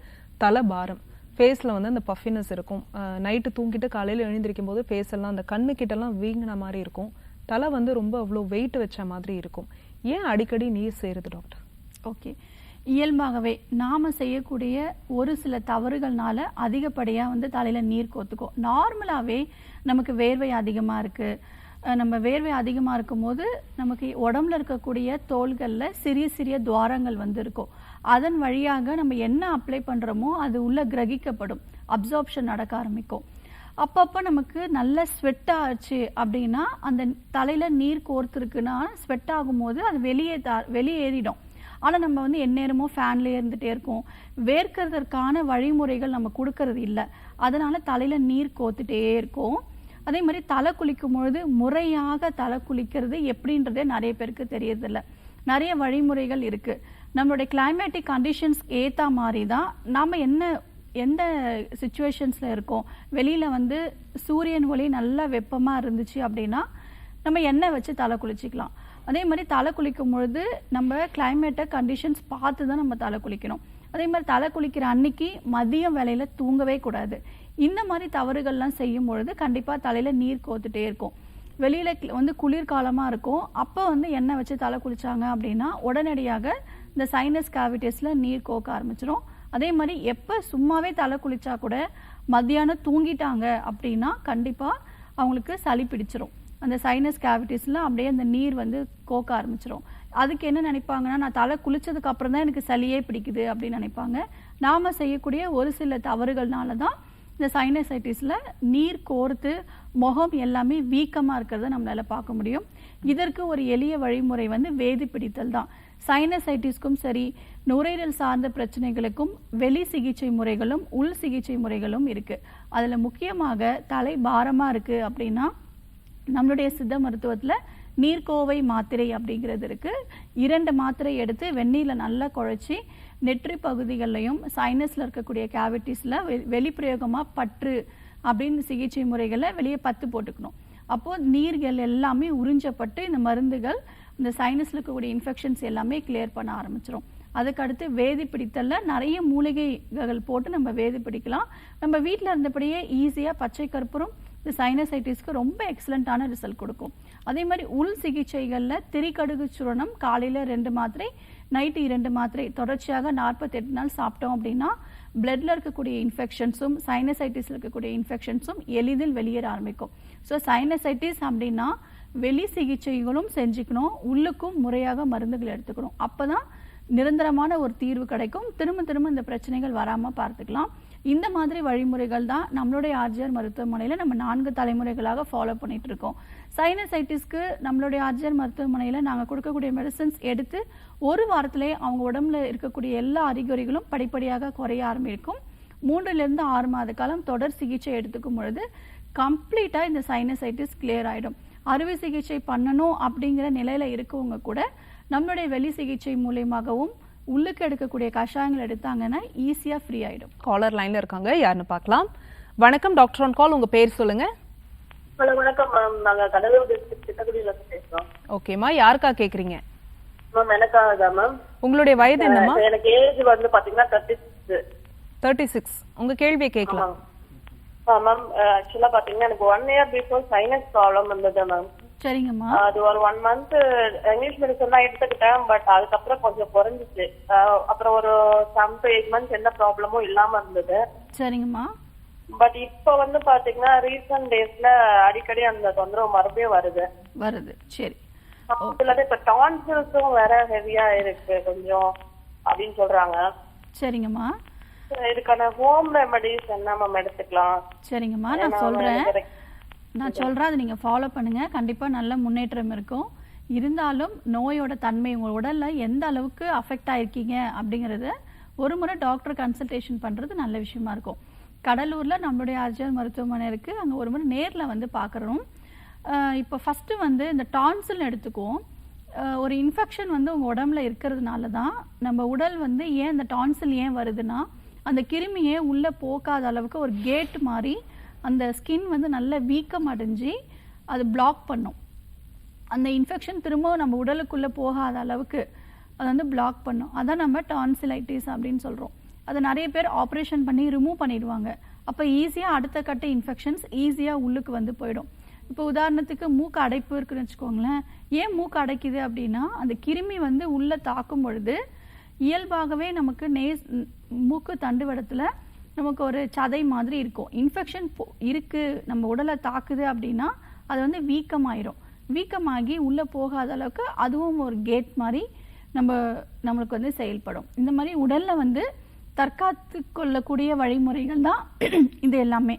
தலை பாரம், ஃபேஸில் வந்து அந்த பஃபினஸ் இருக்கும், நைட்டு தூங்கிட்டு காலையில் எழுந்திருக்கும் போது ஃபேஸ் எல்லாம் அந்த கண்ணுக்கிட்டலாம் வீங்கின மாதிரி இருக்கும், தலை வந்து ரொம்ப அவ்வளோ வெயிட் வச்ச மாதிரி இருக்கும். ஏன் அடிக்கடி நீர் சேருது டாக்டர்? ஓகே, இயல்பாகவே நாம் செய்யக்கூடிய ஒரு சில தவறுகள்னால அதிகப்படியாக வந்து தலையில் நீர் கோத்துக்கும். நார்மலாகவே நமக்கு வேர்வை அதிகமாக இருக்குது, நம்ம வேர்வை அதிகமாக இருக்கும்போது நமக்கு உடம்புல இருக்கக்கூடிய தோள்களில் சிறிய துவாரங்கள் வந்து இருக்கும். அதன் வழியாக நம்ம என்ன அப்ளை பண்ணுறோமோ அது உள்ள கிரகிக்கப்படும், அப்சார்ப்ஷன் நடக்க ஆரம்பிக்கும். அப்பப்போ நமக்கு நல்ல ஸ்வெட் ஆச்சு அப்படின்னா அந்த தலையில் நீர் கோர்த்துருக்குன்னா ஸ்வெட் ஆகும்போது அது வெளியேறிடும். ஆனால் நம்ம வந்து எந்நேரமும் ஃபேன்லேயே இருந்துகிட்டே இருக்கோம், வேர்க்கிறதுக்கான வழிமுறைகள் நம்ம கொடுக்கறது இல்லை, அதனால் தலையில் நீர் கோத்துட்டே இருக்கும். அதே மாதிரி தலை குளிக்கும் பொழுது முறையாக தலை குளிக்கிறது எப்படின்றதே நிறைய பேருக்கு தெரியறதில்ல. நிறைய வழிமுறைகள் இருக்குது. நம்மளுடைய கிளைமேட்டிக் கண்டிஷன்ஸ் ஏற்ற மாதிரி தான் நாம் எந்த சுச்சுவேஷன்ஸில் இருக்கோம். வெளியில் வந்து சூரியன் ஒளி நல்லா வெப்பமாக இருந்துச்சு அப்படின்னா நம்ம எண்ணெய் வச்சு தலை குளிச்சிக்கலாம். அதே மாதிரி தலை குளிக்கும் பொழுது நம்ம கிளைமேட்டை கண்டிஷன்ஸ் பார்த்து தான் நம்ம தலை குளிக்கணும். அதே மாதிரி தலை குளிக்கிற அன்னைக்கு மதியம் வேளையில் தூங்கவே கூடாது. இந்த மாதிரி தவறுகள்லாம் செய்யும் பொழுது கண்டிப்பாக தலையில் நீர் கோத்துட்டே இருக்கும். வெளியில் வந்து குளிர்காலமாக இருக்கும், அப்போ வந்து எண்ணெய் வச்சு தலை குளித்தாங்க அப்படின்னா உடனடியாக இந்த சைனஸ் கேவிட்டிஸில் நீர் கோக்க ஆரம்பிச்சிடும். அதே மாதிரி எப்போ சும்மாவே தலை குளித்தா கூட மத்தியானம் தூங்கிட்டாங்க அப்படின்னா கண்டிப்பாக அவங்களுக்கு சளி பிடிச்சிரும். அந்த சைனஸ் கேவிட்டிஸில் அப்படியே அந்த நீர் வந்து கோக்க ஆரம்பிச்சிடும். அதுக்கு என்ன நினைப்பாங்கன்னா, நான் தலை குளித்ததுக்கு அப்புறம் தான் எனக்கு சளியே பிடிக்குது அப்படின்னு நினைப்பாங்க. நாம் செய்யக்கூடிய ஒரு சில தவறுகள்னால தான் இந்த சைனசைட்டிஸில் நீர் கோர்த்து முகம் எல்லாமே வீக்கமாக இருக்கிறத நம்மளால் பார்க்க முடியும். இதற்கு ஒரு எளிய வழிமுறை வந்து வேதி பிடித்தல் தான். சைனசைட்டிஸ்க்கும் சரி, நுரையீரல் சார்ந்த பிரச்சனைகளுக்கும் வெளி சிகிச்சை முறைகளும் உள் சிகிச்சை முறைகளும் இருக்குது. அதில் முக்கியமாக தலை பாரமாக இருக்குது அப்படின்னா நம்மளுடைய சித்த மருத்துவத்தில் நீர்க்கோவை மாத்திரை அப்படிங்கிறது இருக்குது. 2 மாத்திரை எடுத்து வெந்நீரில் நல்லா குழைச்சி நெற்றி பகுதிகளிலையும் சைனஸில் இருக்கக்கூடிய கேவிட்டிஸில் வெளிப்பிரயோகமாக பற்று அப்படின்னு சிகிச்சை முறைகளை வெளியே பத்து போட்டுக்கணும். அப்போது நீர்கள் எல்லாமே உறிஞ்சப்பட்டு இந்த மருந்துகள் இந்த சைனஸில் இருக்கக்கூடிய இன்ஃபெக்ஷன்ஸ் எல்லாமே கிளியர் பண்ண ஆரம்பிச்சிடும். அதுக்கடுத்து வேதி பிடித்தலில் நிறைய மூலிகைகள் போட்டு நம்ம வேதி பிடிக்கலாம். நம்ம வீட்டில் இருந்தபடியே ஈஸியாக பச்சை கற்பூரம் இந்த சைனசைட்டிஸ்க்கு ரொம்ப எக்ஸலண்ட்டான ரிசல்ட் கொடுக்கும். அதே மாதிரி உள் சிகிச்சைகளில் திரிகடுகு சூரணம் காலையில் 2 மாத்திரை, நைட்டு 2 மாத்திரை தொடர்ச்சியாக 48 நாள் சாப்பிட்டோம் அப்படின்னா பிளட்ல இருக்கக்கூடிய இன்ஃபெக்ஷன்ஸும் சைனசைட்டிஸில் இருக்கக்கூடிய இன்ஃபெக்ஷன்ஸும் எளிதில் வெளியேற ஆரம்பிக்கும். ஸோ சைனசைட்டிஸ் அப்படின்னா வெளி சிகிச்சைகளும் செஞ்சுக்கணும், உள்ளுக்கும் முறையாக மருந்துகள் எடுத்துக்கணும். அப்போ தான் நிரந்தரமான ஒரு தீர்வு கிடைக்கும். திரும்ப திரும்ப இந்த பிரச்சனைகள் வராமல் பார்த்துக்கலாம். இந்த மாதிரி வழிமுறைகள் தான் நம்மளுடைய ஆர்ஜிஆர் மருத்துவமனையில் நம்ம 4 தலைமுறைகளாக ஃபாலோ பண்ணிட்டு இருக்கோம். சைனசைட்டிஸ்க்கு நம்மளுடைய ஆர்ஜிஆர் மருத்துவமனையில் நாங்கள் கொடுக்கக்கூடிய மெடிசன்ஸ் எடுத்து 1 வாரத்திலே அவங்க உடம்புல இருக்கக்கூடிய எல்லா அறிகுறிகளும் படிப்படியாக குறைய ஆரம்பிக்கும். 3லிருந்து 6 மாத காலம் தொடர் சிகிச்சை எடுத்துக்கும் பொழுது கம்ப்ளீட்டாக இந்த சைனசைட்டிஸ் கிளியர் ஆகிடும். அறுவை சிகிச்சை பண்ணணும் அப்படிங்கிற நிலையில் இருக்கவங்க கூட நம்மளுடைய வெளி சிகிச்சை மூலியமாகவும் உள்ளுக்கு எடுக்கக்கூடிய கஷாயங்கள் எடுத்தாங்கன்னா ஈஸியாக ஃப்ரீ ஆகிடும். காலர் லைன்ல இருக்காங்க, யாருன்னு பார்க்கலாம். வணக்கம் டாக்டர் ஆன் கால், உங்க பேர் சொல்லுங்க. ஹலோ வணக்கம் மேம், நாங்க கடலூர் டிஸ்ட்ரிக்ட் சித்தக்குடியில இருந்து பேசுறோம். ஓகேமா, யாருக்கா கேக்குறீங்க? மேம் எனக்காக தான் மேம். உங்களுடைய வயது என்னம்மா? எனக்கு ஏஜ் வந்து பாத்தீங்கன்னா 36. உங்க கேள்வியை கேட்கலாம். மேம் ஆக்சுவலா பாத்தீங்கன்னா எனக்கு 1 இயர் பிஃபோர் சைனஸ் ப்ராப்ளம் இருந்தது மேம். சரிங்கம்மா. அது ஒரு 1 மந்த் இங்கிலீஷ் மெடிசன் தான் எடுத்துக்கிட்டேன். பட் அதுக்கப்புறம் கொஞ்சம் குறைஞ்சிச்சு. அப்புறம் ஒரு 7 to 8 months எந்த ப்ராப்ளமும் இல்லாம இருந்தது. சரிங்கம்மா. பட் இப்ப வந்து பாத்தீங்கன்னா ரீசன்ட் டேஸ்ல அடிக்கடி அந்த தொந்தரவு மறுபடியும் வருது. சரி. இப்ப டான்சில்ஸும் வேற ஹெவியா இருக்கு கொஞ்சம் அப்படின்னு சொல்றாங்க. சரிங்கம்மா. இதுக்கான ஹோம் ரெமெடிஸ் என்ன மேம் எடுத்துக்கலாம்? சரிங்கம்மா, நான் சொல்றேன் அதை நீங்க ஃபாலோ பண்ணுங்க. கண்டிப்பா நல்ல முன்னேற்றம் இருக்கும். இருந்தாலும் நோயோட தன்மை உங்க உடல்ல எந்த அளவுக்கு அஃபெக்ட் ஆயிருக்கீங்க அப்படிங்கறத ஒரு முறை டாக்டர் கன்சல்டேஷன் பண்றது நல்ல விஷயமா இருக்கும். கடலூர்ல நம்மளுடைய ஆர்ஜிஆர் மருத்துவமனை இருக்கு, அங்க ஒரு முறை நேர்ல வந்து பார்க்கறோம். இப்போ ஃபர்ஸ்ட் வந்து இந்த டான்சில் எடுத்துக்குவோம். ஒரு இன்ஃபெக்ஷன் வந்து உங்க உடம்புல இருக்கிறதுனால தான் நம்ம உடல் வந்து ஏன் இந்த டான்சில் ஏன் வருதுன்னா அந்த கிருமியை உள்ள போகாத அளவுக்கு ஒரு கேட் மாதிரி அந்த ஸ்கின் வந்து நல்ல வீக்கம் அடைஞ்சு அது பிளாக் பண்ணும். அந்த இன்ஃபெக்ஷன் திரும்ப நம்ம உடலுக்குள்ளே போகாத அளவுக்கு அது வந்து பிளாக் பண்ணும். அதான் நம்ம டான்சிலைட்டிஸ் அப்படின்னு சொல்கிறோம். அதை நிறைய பேர் ஆப்ரேஷன் பண்ணி ரிமூவ் பண்ணிடுவாங்க. அப்போ ஈஸியாக அடுத்த கட்ட இன்ஃபெக்ஷன்ஸ் ஈஸியாக உள்ளுக்கு வந்து போயிடும். இப்போ உதாரணத்துக்கு மூக்கு அடைப்பு இருக்குன்னு வச்சுக்கோங்களேன். ஏன் மூக்கு அடைக்குது அப்படின்னா அந்த கிருமி வந்து உள்ளே தாக்கும் பொழுது இயல்பாகவே நமக்கு மூக்கு தண்டுவடத்தில் நமக்கு ஒரு சதை மாதிரி இருக்கும். இன்ஃபெக்ஷன் இருக்குது நம்ம உடலை தாக்குது அப்படின்னா அது வந்து வீக்கமாயிரும். வீக்கமாகி உள்ளே போகாத அளவுக்கு அதுவும் ஒரு கேட் மாதிரி நம்மளுக்கு வந்து செயல்படும். இந்த மாதிரி உடலில் வந்து தற்காத்து கொள்ளக்கூடிய வழிமுறைகள் தான் இது எல்லாமே.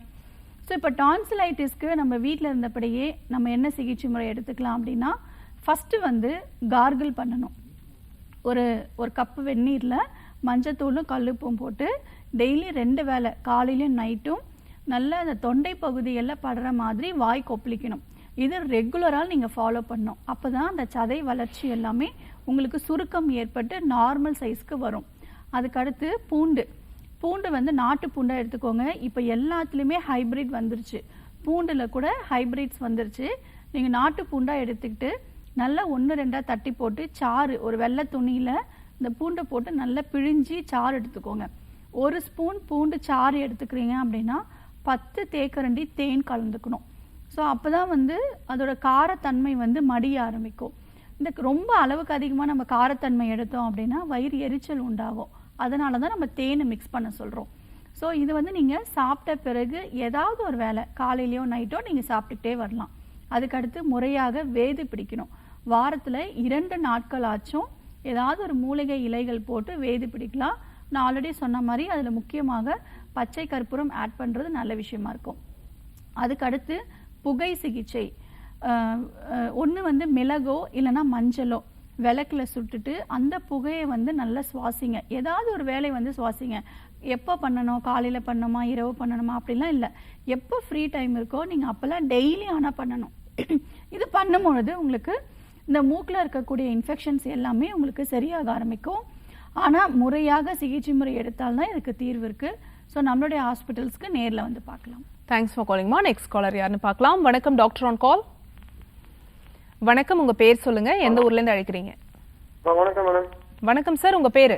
ஸோ இப்போ டான்சிலைட்டிஸ்க்கு நம்ம வீட்டில் இருந்தபடியே நம்ம என்ன சிகிச்சை முறை எடுத்துக்கலாம் அப்படின்னா ஃபஸ்ட்டு வந்து கார்கிள் பண்ணணும். ஒரு கப்பு வெந்நீரில் மஞ்சத்தூளும் கல்லுப்பும் போட்டு டெய்லி 2 வேளை காலையிலும் நைட்டும் நல்லா அந்த தொண்டை பகுதிகளில் படுற மாதிரி வாய் கொப்பளிக்கணும். இது ரெகுலராக நீங்கள் ஃபாலோ பண்ணணும். அப்போ தான் அந்த சதை வளர்ச்சி எல்லாமே உங்களுக்கு சுருக்கம் ஏற்பட்டு நார்மல் சைஸ்க்கு வரும். அதுக்கடுத்து பூண்டு வந்து நாட்டு பூண்டை எடுத்துக்கோங்க. இப்போ எல்லாத்துலேயுமே ஹைப்ரிட் வந்துருச்சு. பூண்டில் கூட ஹைப்ரிட்ஸ் வந்துருச்சு. நீங்கள் நாட்டு பூண்டாக எடுத்துக்கிட்டு நல்லா 1-2 தட்டி போட்டு சாறு ஒரு வெள்ளை துணியில் இந்த பூண்டை போட்டு நல்லா பிழிஞ்சி சாறு எடுத்துக்கோங்க. 1 ஸ்பூன் பூண்டு சாறு எடுத்துக்கிறீங்க அப்படின்னா 10 தேக்கரண்டி தேன் கலந்துக்கணும். ஸோ அப்போ தான் வந்து அதோட காரத்தன்மை வந்து மடிய ஆரம்பிக்கும். இந்த ரொம்ப அளவுக்கு அதிகமாக நம்ம காரத்தன்மை எடுத்தோம் அப்படின்னா வயிறு எரிச்சல் உண்டாகும். அதனால தான் நம்ம தேனை மிக்ஸ் பண்ண சொல்கிறோம். ஸோ இது வந்து நீங்கள் சாப்பிட்ட பிறகு ஏதாவது ஒரு வேளை காலையிலையோ நைட்டோ நீங்கள் சாப்பிட்டுக்கிட்டே வரலாம். அதுக்கடுத்து முறையாக வேதி பிடிக்கணும். வாரத்தில் 2 நாட்கள் ஆச்சும் ஏதாவது ஒரு மூலிகை இலைகள் போட்டு வேதி பிடிக்கலாம். நான் ஆல்ரெடி சொன்ன மாதிரி அதில் முக்கியமாக பச்சை கற்பூரம் ஆட் பண்ணுறது நல்ல விஷயமா இருக்கும். அதுக்கடுத்து புகை சிகிச்சை. ஒன்று வந்து மிளகோ இல்லைன்னா மஞ்சளோ விளக்குல சுட்டுட்டு அந்த புகையை வந்து நல்லா சுவாசிங்க. ஏதாவது ஒரு வேலை வந்து சுவாசிங்க. எப்போ பண்ணணும், காலையில் பண்ணணுமா, இரவு பண்ணணுமா அப்படிலாம் இல்லை. எப்போ ஃப்ரீ டைம் இருக்கோ நீங்கள் அப்போல்லாம் டெய்லி ஆனால் பண்ணணும். இது பண்ணும்பொழுது உங்களுக்கு இந்த மூக்கில் இருக்கக்கூடிய இன்ஃபெக்ஷன்ஸ் எல்லாமே உங்களுக்கு சரியாக ஆரம்பிக்கும். ஆனால் முறையாக சிகிச்சை முறை எடுத்தால்தான் இதுக்கு தீர்வு இருக்குது. ஸோ நம்மளுடைய ஹாஸ்பிட்டல்ஸ்க்கு நேரில் வந்து பார்க்கலாம். தேங்க்ஸ் ஃபார் காலிங்மா. நெக்ஸ்ட் காலர் யாருன்னு பார்க்கலாம். வணக்கம் டாக்டர் ஆன் கால். வணக்கம், உங்க பேர் சொல்லுங்க, எந்த ஊர்ல இருந்து அழைக்கிறீங்க? வணக்கம் மேடம். வணக்கம் சார், உங்க பேரு?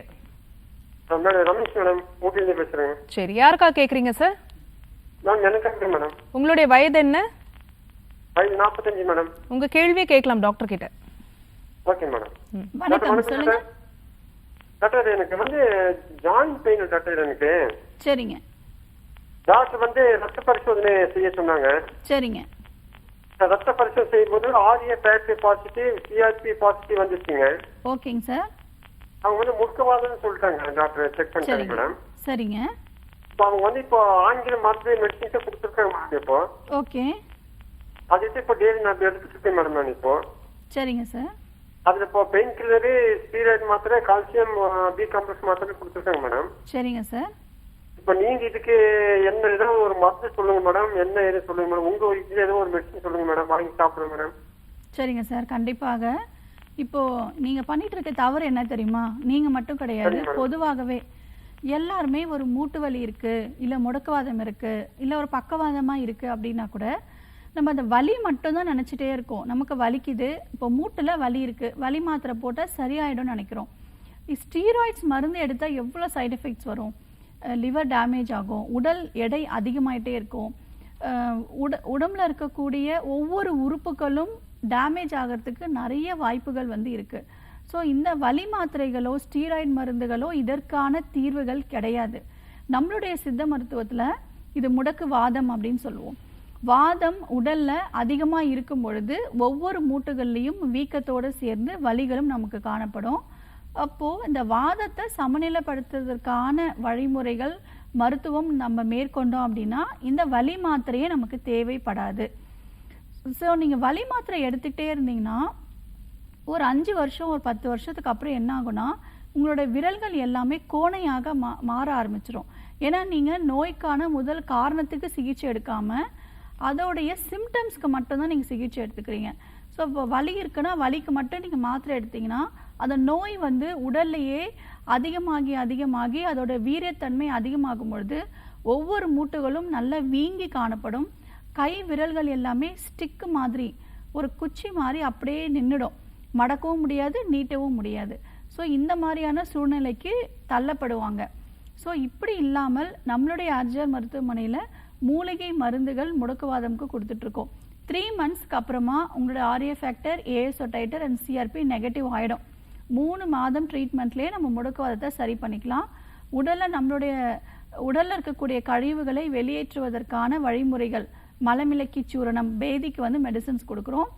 ரமேஷ் மேடம், ஊட்டியிலிருந்து பேசுறேன். சரி, யாருக்கா கேக்குறீங்க சார்? நான் எனக்கு மேடம். உங்களுடைய வயது என்ன? வயது 45 மேடம். உங்க கேள்வியை கேட்கலாம் டாக்டர் கிட்ட. Okay madam. வணக்கம், சொல்லுங்க டாக்டர். எனக்கு வந்து ஜாயிண்ட் பெயின் டாக்டர். எனக்கு சரிங்க. டாக்டர் வந்து ரத்த பரிசோதனை செய்ய சொன்னாங்க. சரிங்க. ரத்த பரிசோதனை செய்யும் போது RA battery positive, CRP positive வந்துச்சுங்க. ஓகேங்க சார். அவங்க வந்து முடக்குவாதம்னு சொல்லிட்டாங்க டாக்டர். செக் பண்ணிட்டாங்க மேடம். சரிங்க. இப்போ அவங்க வந்து இப்போ ஆங்கில மருந்து மெடிசின்ஸை கொடுத்துருக்காங்க மேடம். இப்போ ஓகே, அது இப்போ டெய்லி நான் எடுத்துட்டு இருக்கேன் மேடம். நான் இப்போ சரிங்க சார். அதுல இப்போ பெயின் கில்லரு, ஸ்டீராய்டு மாத்திரை, கால்சியம் பி காம்ப்ளெக்ஸ் மாத்திரை கொடுத்துருக்காங்க மேடம். சரிங்க சார். இப்போ நீங்க இதுக்கு என்ன ஏதாவது ஒரு மருந்து சொல்லுங்க மேடம். என்ன ஏது சொல்லுங்க மேடம். உங்க இதுல ஏதோ ஒரு மெடிசன் சொல்லுங்க மேடம், வாங்கி சாப்பிடுங்க மேடம். சரிங்க சார், கண்டிப்பாக. இப்போ நீங்க பண்ணிட்டு இருக்க தவறு என்ன தெரியுமா? நீங்க மட்டும் கிடையாது, பொதுவாகவே எல்லாருமே ஒரு மூட்டு வலி இருக்கு, இல்ல முடக்குவாதம் இருக்கு, இல்ல ஒரு பக்கவாதமா இருக்கு அப்படின்னா கூட நம்ம அந்த வலி மட்டும் தான் நினைச்சிட்டே இருக்கோம். நமக்கு வலிக்குது, இப்போ மூட்டுல வலி இருக்கு, வலி மாத்திரை போட்டா சரியாயிடும்னு நினைக்கிறோம். ஸ்டீராய்ட்ஸ் மருந்து எடுத்தா எவ்வளவு சைடு எஃபெக்ட்ஸ் வரும்? லிவர் டேமேஜ் ஆகும், உடல் எடை அதிகமாயிட்டே இருக்கும், உடம்புல இருக்கக்கூடிய ஒவ்வொரு உறுப்புகளும் டேமேஜ் ஆகிறதுக்கு நிறைய வாய்ப்புகள் வந்து இருக்கு. ஸோ இந்த வலி மாத்திரைகளோ ஸ்டீராய்டு மருந்துகளோ இதற்கான தீர்வுகள் கிடையாது. நம்மளுடைய சித்த மருத்துவத்தில் இது முடக்கு வாதம் அப்படின்னு சொல்லுவோம். வாதம் உடல்ல அதிகமாக இருக்கும் பொழுது ஒவ்வொரு மூட்டுகள்லையும் வீக்கத்தோடு சேர்ந்து வலிகளும் நமக்கு காணப்படும். அப்போ இந்த வாதத்தை சமநிலைப்படுத்துவதற்கான வழிமுறைகள் மருத்துவம் நம்ம மேற்கொண்டோம் அப்படின்னா இந்த வலி மாத்திரையே நமக்கு தேவைப்படாது. ஸோ நீங்கள் வலி மாத்திரை எடுத்துகிட்டே இருந்தீங்கன்னா ஒரு 5 வருஷம் ஒரு 10 வருஷத்துக்கு அப்புறம் என்ன ஆகும்னா உங்களோட விரல்கள் எல்லாமே கோணையாக மாற ஆரம்பிச்சிடும். ஏன்னா நீங்கள் நோய்க்கான முதல் காரணத்துக்கு சிகிச்சை எடுக்காமல் அதோடைய சிம்டம்ஸ்க்கு மட்டும்தான் நீங்கள் சிகிச்சை எடுத்துக்கிறீங்க. ஸோ இப்போ வலி இருக்குன்னா வலிக்கு மட்டும் நீங்கள் மாத்திரை எடுத்தீங்கன்னா அந்த நோய் வந்து உடல்லையே அதிகமாகி அதோட வீரியத்தன்மை அதிகமாகும் பொழுது ஒவ்வொரு மூட்டுகளும் நல்லா வீங்கி காணப்படும். கை விரல்கள் எல்லாமே ஸ்டிக்கு மாதிரி ஒரு குச்சி மாதிரி அப்படியே நின்றுடும். மடக்கவும் முடியாது, நீட்டவும் முடியாது. ஸோ இந்த மாதிரியான சூழ்நிலைக்கு தள்ளப்படுவாங்க. ஸோ இப்படி இல்லாமல் நம்மளுடைய ஆர்ஜிஆர் மருத்துவமனையில் மூலிகை மருந்துகள் முடக்குவாதம்க்கு கொடுத்துட்ருக்கோம். 3 மந்த்ஸ்க்கு அப்புறமா உங்களோட RA factor, ASO titre and CRP negative ஆகிடும். 3 மாதம் ட்ரீட்மெண்ட்லேயே நம்ம முடக்குவாதத்தை சரி பண்ணிக்கலாம். நம்மளுடைய உடலில் இருக்கக்கூடிய கழிவுகளை வெளியேற்றுவதற்கான வழிமுறைகள், மலமிளக்கி சூரணம், பேதிக்கு வந்து மெடிசன்ஸ் கொடுக்குறோம்,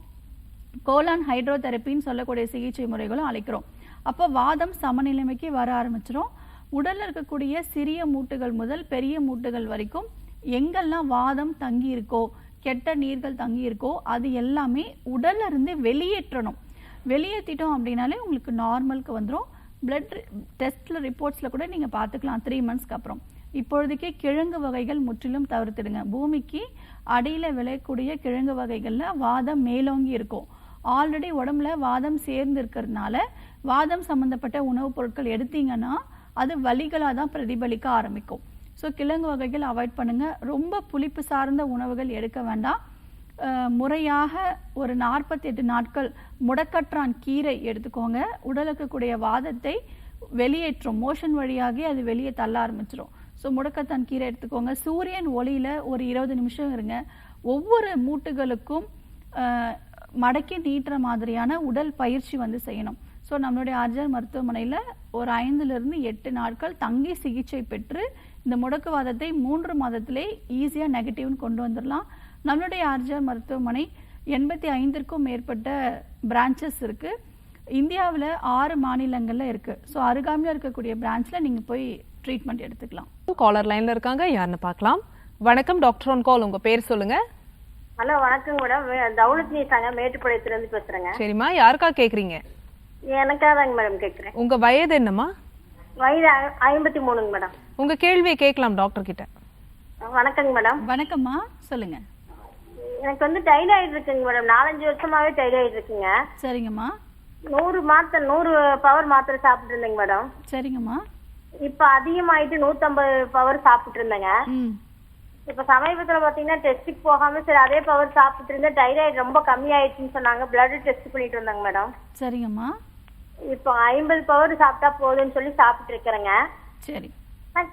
கோலான் ஹைட்ரோதெரப்பின்னு சொல்லக்கூடிய சிகிச்சை முறைகளும் அளிக்கிறோம். அப்போ வாதம் சமநிலைமைக்கு வர ஆரம்பிச்சிடும். உடலில் இருக்கக்கூடிய சிறிய மூட்டுகள் முதல் பெரிய மூட்டுகள் வரைக்கும் எங்கெல்லாம் வாதம் தங்கி இருக்கோ, கெட்ட நீர்கள் தங்கி இருக்கோ அது எல்லாமே உடல்ல இருந்து வெளியேற்றணும். வெளியேற்றிட்டோம் அப்படின்னாலே உங்களுக்கு நார்மலுக்கு வந்துடும். பிளட் டெஸ்ட்ல ரிப்போர்ட்ஸ்ல கூட நீங்க பார்த்துக்கலாம் 3 மந்த்ஸ்க்கு அப்புறம். இப்பொழுதுக்கே கிழங்கு வகைகள் முற்றிலும் தவிர்த்துடுங்க. பூமிக்கு அடியில விளையக்கூடிய கிழங்கு வகைகள்ல வாதம் மேலோங்கி இருக்கும். ஆல்ரெடி உடம்புல வாதம் சேர்ந்து இருக்கிறதுனால வாதம் சம்பந்தப்பட்ட உணவுப் பொருட்கள் எடுத்தீங்கன்னா அது வலிகளாக தான் பிரதிபலிக்க ஆரம்பிக்கும். ஸோ கிழங்கு வகைகள் அவாய்ட் பண்ணுங்க. ரொம்ப புளிப்பு சார்ந்த உணவுகள் எடுக்க வேண்டாம். முறையாக ஒரு 48 நாட்கள் முடக்கற்றான் கீரை எடுத்துக்கோங்க. உடலுக்கு இருக்கக்கூடிய வாதத்தை வெளியேற்றும், மோஷன் வழியாகி அது வெளியே தள்ள ஆரம்பிச்சிடும். ஸோ முடக்கத்தான் கீரை எடுத்துக்கோங்க. சூரியன் ஒளியில் ஒரு 20 நிமிஷம் இருங்க. ஒவ்வொரு மூட்டுகளுக்கும் மடக்கி நீட்டுற மாதிரியான உடல் பயிற்சி வந்து செய்யணும். ஸோ நம்மளுடைய ஆர்ஜிஆர் மருத்துவமனையில் ஒரு 5 to 8 நாட்கள் தங்கி சிகிச்சை பெற்று இந்த முடக்குவாதத்தை 3 மாதத்திலே ஈஸியாக நெகட்டிவ்னு கொண்டு வந்துடலாம். நம்மளுடைய ஆர்ஜிஆர் மருத்துவமனை 85க்கும் மேற்பட்ட பிரான்ச்சஸ் இருக்கு. இந்தியாவில் 6 மாநிலங்கள்ல இருக்கு. ஸோ அருகாமையில் இருக்கக்கூடிய பிரான்ச்ல நீங்க போய் ட்ரீட்மெண்ட் எடுத்துக்கலாம். காலர் லைன்ல இருக்காங்க, யாருன்னு பார்க்கலாம். வணக்கம் டாக்டர் ஆன் கால், உங்க பேர் சொல்லுங்க. ஹலோ வணக்கம் மேடம், தௌலத் நீசாங்க மேட்டுப்பாளையத்துல இருந்து பேசுறேங்க. சரிம்மா, யாருக்கா கேக்குறீங்க? எனக்காதாங்க மேடம் கேக்குறேன். உங்க வயது என்னம்மா? வயது 53ங்க மேடம். உங்க கேள்வியை கேட்கலாம் டாக்டர் கிட்ட. வணக்கங்க மேடம். வணக்கம்மா, சொல்லுங்க. எனக்கு வந்து டைராய்டு இருக்குங்க மேடம். 4-5 வருஷமாவே டைராய்டு இருக்குங்க. சரிங்கம்மா. 100 பவர் மாத்திரை சாப்பிட்டு இருந்தேங்க மேடம். சரிங்கம்மா. இப்ப அதிகமாயிட்டு 150 பவர் சாப்பிட்டு இருந்தேங்க. இப்ப சமீபத்துல பாத்தீங்கன்னா டெஸ்டுக்கு போகாம சரி அதே பவர் சாப்பிட்டு இருந்தேன். டைராய்டு ரொம்ப கம்மியாயிடுச்சுன்னு சொன்னாங்க. பிளட் டெஸ்ட் பண்ணிட்டு வந்தாங்க மேடம். சரிங்கம்மா. இப்போ 50 பவர் சாப்பிட்டா போதும்னு சொல்லி சாப்பிட்டு இருக்கிறேங்க. சரி.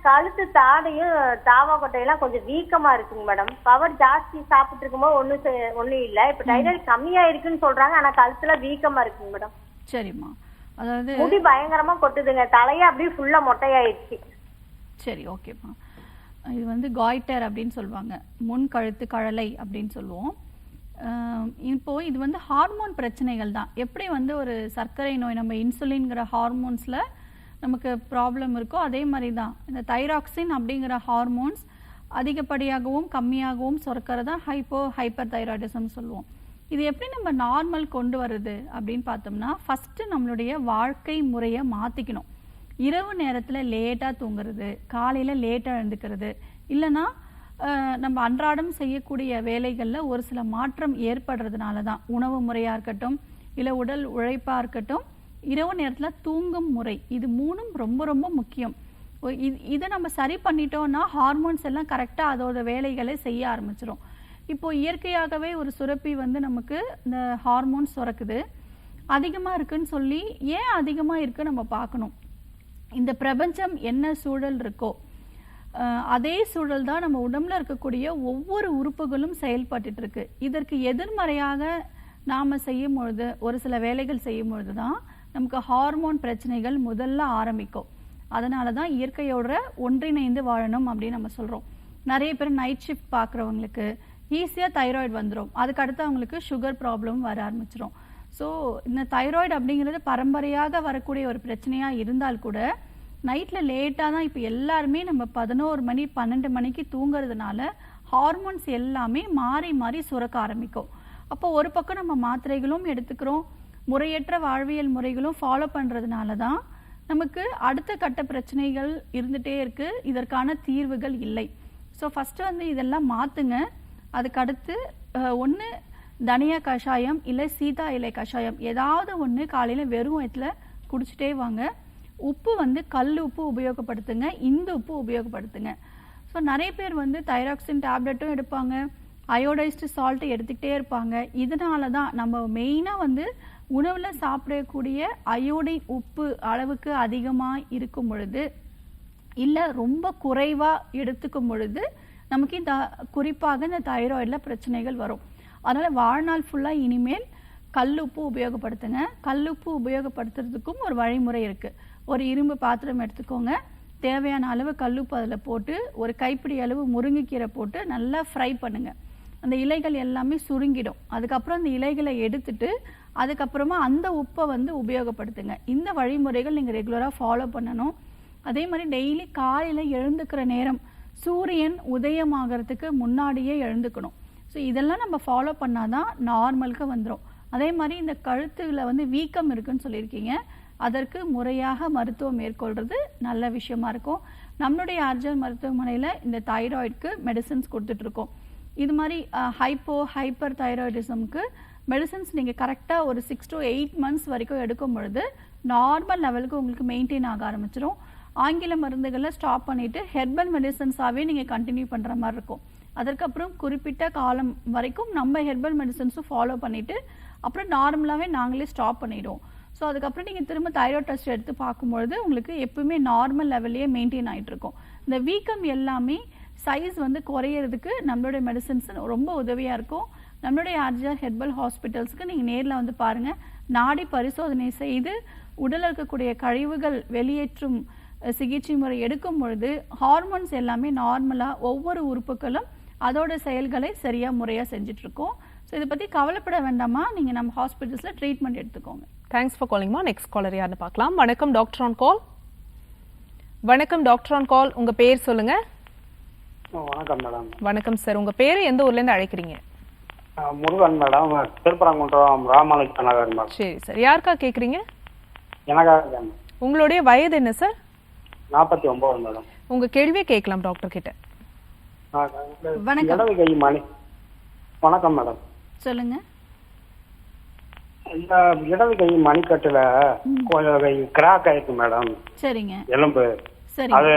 கழுத்து தாடையும் தாவா கொட்டையெல்லாம் கொஞ்சம் வீக்கமா இருக்குங்க மேடம். பவர் ஜாஸ்தி சாப்பிட்டு இருக்கும்போது ஒண்ணும் இல்ல. இப்ப டைராய்டு கம்மியா இருக்குன்னு சொல்றாங்க. ஆனா கழுத்துல வீக்கமா இருக்குங்க மேடம். சரிம்மா. அதாவது முடி பயங்கரமா கொட்டுதுங்க. தலையே அப்படியே ஃபுல்லா மொட்டையாயிடுச்சு. சரி, ஓகேம்மா. இது வந்து காய்டர் அப்படின்னு சொல்லுவாங்க, முன் கழுத்து கழலை அப்படின்னு சொல்லுவோம். இப்போ இது வந்து ஹார்மோன் பிரச்சனைகள் தான். எப்படி வந்து ஒரு சர்க்கரை நோய் நம்ம இன்சுலின்ங்கிற ஹார்மோன்ஸில் நமக்கு ப்ராப்ளம் இருக்கோ அதே மாதிரி தான் இந்த தைராக்சின் அப்படிங்கிற ஹார்மோன்ஸ் அதிகப்படியாகவும் கம்மியாகவும் சுரக்கிறது தான் ஹைப்பர் தைராய்டிசம் சொல்லுவோம். இது எப்படி நம்ம நார்மல் கொண்டு வருது அப்படின்னு பார்த்தோம்னா, ஃபஸ்ட்டு நம்மளுடைய வாழ்க்கை முறையை மாற்றிக்கணும். இரவு நேரத்தில் லேட்டாக தூங்குறது, காலையில் லேட்டாக எழுந்துக்கிறது, இல்லைன்னா நம்ம அன்றாடம் செய்யக்கூடிய வேலைகளில் ஒரு சில மாற்றம் ஏற்படுறதுனால தான் உணவு முறையாக இருக்கட்டும், இல்லை உடல் உழைப்பாக இருக்கட்டும், இரவு நேரத்தில் தூங்கும் முறை, இது மூணும் ரொம்ப ரொம்ப முக்கியம். இதை நம்ம சரி பண்ணிட்டோம்னா ஹார்மோன்ஸ் எல்லாம் கரெக்டாக அதோட வேலைகளை செய்ய ஆரம்பிச்சிடும். இப்போது இயற்கையாகவே ஒரு சுரப்பி வந்து நமக்கு இந்த ஹார்மோன்ஸ் சுரக்குது. அதிகமாக இருக்குன்னு சொல்லி ஏன் அதிகமாக இருக்குது நம்ம பார்க்கணும். இந்த பிரபஞ்சம் என்ன சூழல் இருக்கோ அதே சூழல் தான் நம்ம உடம்புல இருக்கக்கூடிய ஒவ்வொரு உறுப்புகளும் செயல்பட்டு இருக்கு. இதற்கு எதிர்மறையாக நாம் செய்யும் பொழுது, ஒரு சில வேலைகள் செய்யும் பொழுது தான் நமக்கு ஹார்மோன் பிரச்சனைகள் முதல்ல ஆரம்பிக்கும். அதனால தான் இயற்கையோட ஒன்றிணைந்து வாழணும் அப்படின்னு நம்ம சொல்கிறோம். நிறைய பேர் நைட் ஷிஃப்ட் பார்க்குறவங்களுக்கு ஈஸியாக தைராய்டு வந்துடும். அதுக்கடுத்து அவங்களுக்கு சுகர் ப்ராப்ளம் வர ஆரம்பிச்சிடும். ஸோ இந்த தைராய்டு அப்படிங்கிறது பரம்பரையாக வரக்கூடிய ஒரு பிரச்சனையாக இருந்தால் கூட நைட்டில் லேட்டாக தான் இப்போ எல்லாருமே நம்ம 11 மணி 12 மணிக்கு தூங்குறதுனால ஹார்மோன்ஸ் எல்லாமே மாறி மாறி சுரக்க ஆரம்பிக்கும். அப்போ ஒரு பக்கம் நம்ம மாத்திரைகளும் எடுத்துக்கிறோம், முறையற்ற வாழ்வியல் முறைகளும் ஃபாலோ பண்ணுறதுனால தான் நமக்கு அடுத்த கட்ட பிரச்சனைகள் இருந்துகிட்டே இருக்குது. இதற்கான தீர்வுகள் இல்லை. ஸோ ஃபஸ்ட்டு வந்து இதெல்லாம் மாற்றுங்க. அதுக்கடுத்து ஒன்று தனியா கஷாயம் இல்லை சீதா இலை கஷாயம் ஏதாவது ஒன்று காலையில் வெறும் வயிற்றில் குடிச்சிட்டே வாங்க. உப்பு வந்து கல் உப்பு உபயோகப்படுத்துங்க, இந்த உப்பு உபயோகப்படுத்துங்க. ஸோ நிறைய பேர் வந்து தைராக்சின் டேப்லெட்டும் எடுப்பாங்க, அயோடைஸ்டு சால்ட்டு எடுத்துக்கிட்டே இருப்பாங்க. இதனால தான் நம்ம மெயினாக வந்து உணவில் சாப்பிடக்கூடிய அயோடின் உப்பு அளவுக்கு அதிகமாக இருக்கும் பொழுது இல்லை ரொம்ப குறைவாக எடுத்துக்கும் பொழுது நமக்கு இந்த குறிப்பாக இந்த தைராய்டில் பிரச்சனைகள் வரும். அதனால் வாழ்நாள் ஃபுல்லாக இனிமேல் கல்லுப்பு உபயோகப்படுத்துங்க. கல்லுப்பு உபயோகப்படுத்துறதுக்கும் ஒரு வழிமுறை இருக்குது. ஒரு இரும்பு பாத்திரம் எடுத்துக்கோங்க, தேவையான அளவு கல்லுப்பு அதில் போட்டு ஒரு கைப்பிடி அளவு முருங்கைக்கீரை போட்டு நல்லா ஃப்ரை பண்ணுங்கள். அந்த இலைகள் எல்லாமே சுருங்கிடும். அதுக்கப்புறம் அந்த இலைகளை எடுத்துட்டு அதுக்கப்புறமா அந்த உப்பை வந்து உபயோகப்படுத்துங்க. இந்த வழிமுறைகள் நீங்கள் ரெகுலராக ஃபாலோ பண்ணணும். அதே மாதிரி டெய்லி காலையில் எழுந்துக்கிற நேரம் சூரியன் உதயமாகறதுக்கு முன்னாடியே எழுந்துக்கணும். ஸோ இதெல்லாம் நம்ம ஃபாலோ பண்ணாதான் நார்மலுக்கு வந்துடும். அதே மாதிரி இந்த கழுத்தில் வந்து வீக்கம் இருக்குன்னு சொல்லியிருக்கீங்க, அதற்கு முறையாக மருத்துவம் மேற்கொள்வது நல்ல விஷயமா இருக்கும். நம்மளுடைய ஆர்ஜர் மருத்துவமனையில் இந்த தைராய்டுக்கு மெடிசன்ஸ் கொடுத்துட்ருக்கோம். இது மாதிரி ஹைப்பர் தைராய்டிசம்க்கு மெடிசன்ஸ் நீங்கள் கரெக்டாக ஒரு 6 to 8 months வரைக்கும் எடுக்கும் பொழுது நார்மல் லெவலுக்கு உங்களுக்கு மெயின்டைன் ஆக ஆரம்பிச்சிடும். ஆங்கில மருந்துகளை ஸ்டாப் பண்ணிவிட்டு ஹெர்பல் மெடிசன்ஸாகவே நீங்கள் கண்டினியூ பண்ணுற மாதிரி இருக்கும். அதற்கப்புறம் குறிப்பிட்ட காலம் வரைக்கும் நம்ம ஹெர்பல் மெடிசன்ஸும் ஃபாலோ பண்ணிவிட்டு அப்புறம் நார்மலாகவே நாங்களே ஸ்டாப் பண்ணிவிடுவோம். ஸோ அதுக்கப்புறம் நீங்கள் திரும்ப தைராய்டு டெஸ்ட் எடுத்து பார்க்கும்பொழுது உங்களுக்கு எப்பவுமே நார்மல் லெவல்லையே மெயின்டைன் ஆகிட்டு இருக்கும். இந்த வீக்கம் எல்லாமே சைஸ் வந்து குறையிறதுக்கு நம்மளுடைய மெடிசன்ஸ் ரொம்ப உதவியாக இருக்கும். நம்மளுடைய ஆர்ஜிஆர் ஹெர்பல் ஹாஸ்பிட்டல்ஸுக்கு நீங்கள் நேரில் வந்து பாருங்கள். நாடி பரிசோதனை செய்து உடலில் இருக்கக்கூடிய கழிவுகள் வெளியேற்றும் சிகிச்சை முறை எடுக்கும் பொழுது ஹார்மோன்ஸ் எல்லாமே நார்மலாக ஒவ்வொரு உறுப்புகளும் அதோட செயல்களை சரியாக முறையாக செஞ்சிட்ருக்கோம். ஸோ இதை பற்றி கவலைப்பட வேண்டாமா, நீங்கள் நம்ம ஹாஸ்பிட்டல்ஸில் ட்ரீட்மெண்ட் எடுத்துக்கோங்க. தேங்க்ஸ் ஃபார் காலிங்மா. நெக்ஸ்ட் காலர் யாருன்னு பார்க்கலாம். வணக்கம் டாக்டர் ஆன் கால். வணக்கம் டாக்டர் ஆன் கால், உங்கள் பேர் சொல்லுங்கள். வணக்கம் மேடம். வணக்கம் சார், உங்கள் பேர் எந்த ஊர்லேருந்து அழைக்கிறீங்க? முருகன் மேடம், திருப்பரங்குன்றம் ராமானுஜ நகர் மேடம். சரி சார், யாருக்கா கேட்குறீங்க? எனக்காக தான். உங்களுடைய வயது என்ன சார்? 49 மேடம். உங்க கேள்வியை கேட்கலாம் டாக்டர் கிட்ட. வணக்கம். இடது கை மணி. வணக்கம் மேடம். சொல்லுங்க. இந்த இடது கை மணிக்கட்டுல கொஞ்சம் கிராக் ஆயிருக்கு மேடம். சரிங்க. எலும்பு. சரி. அது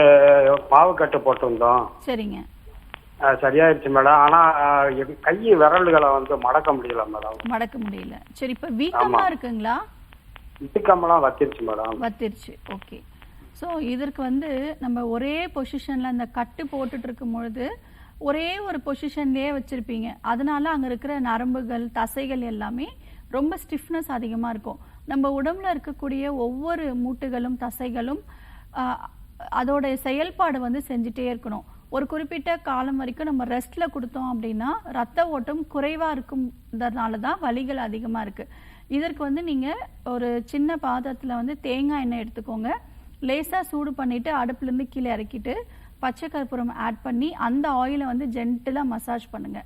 மாவு கட்டு போட்டிருந்தோம். சரிங்க. சரியாயிருச்சு மேடம். ஆனா கை விரல்களை வந்து மடக்க முடியல மேடம். மடக்க முடியல. சரி, இப்ப வீக்கமா இருக்குங்களா? வீக்கமெல்லாம் வத்திருச்சு மேடம். வத்திருச்சு. ஓகே. ஸோ இதற்கு வந்து நம்ம ஒரே பொசிஷன்ல அந்த கட்டு போட்டுட்டு இருக்கும் பொழுது ஒரே ஒரு பொசிஷன்லயே வச்சிருப்பீங்க. அதனால அங்க இருக்கிற நரம்புகள் தசைகள் எல்லாமே ரொம்ப ஸ்டிஃப்னஸ் அதிகமா இருக்கும். நம்ம உடம்புல இருக்கக்கூடிய ஒவ்வொரு மூட்டுகளும் தசைகளும் அதோட செயல்பாடு வந்து செஞ்சுட்டே இருக்கணும். ஒரு குறிப்பிட்ட காலம் வரைக்கும் நம்ம ரெஸ்ட்ல கொடுத்தோம் அப்படின்னா ரத்த ஓட்டம் குறைவா இருக்கும்ன்றதுனால தான் வலிகள் அதிகமா இருக்கு. இதற்கு வந்து நீங்க ஒரு சின்ன பாத்திரத்துல வந்து தேங்காய் எண்ணெய் எடுத்துக்கோங்க. லேசா சூடு பண்ணிட்டு அடுப்புல இருந்து கீழே இறக்கிட்டு பச்சை கற்பூரம் ஆட் பண்ணி அந்த ஆயிலை வந்து ஜென்டிலா மசாஜ் பண்ணுங்க.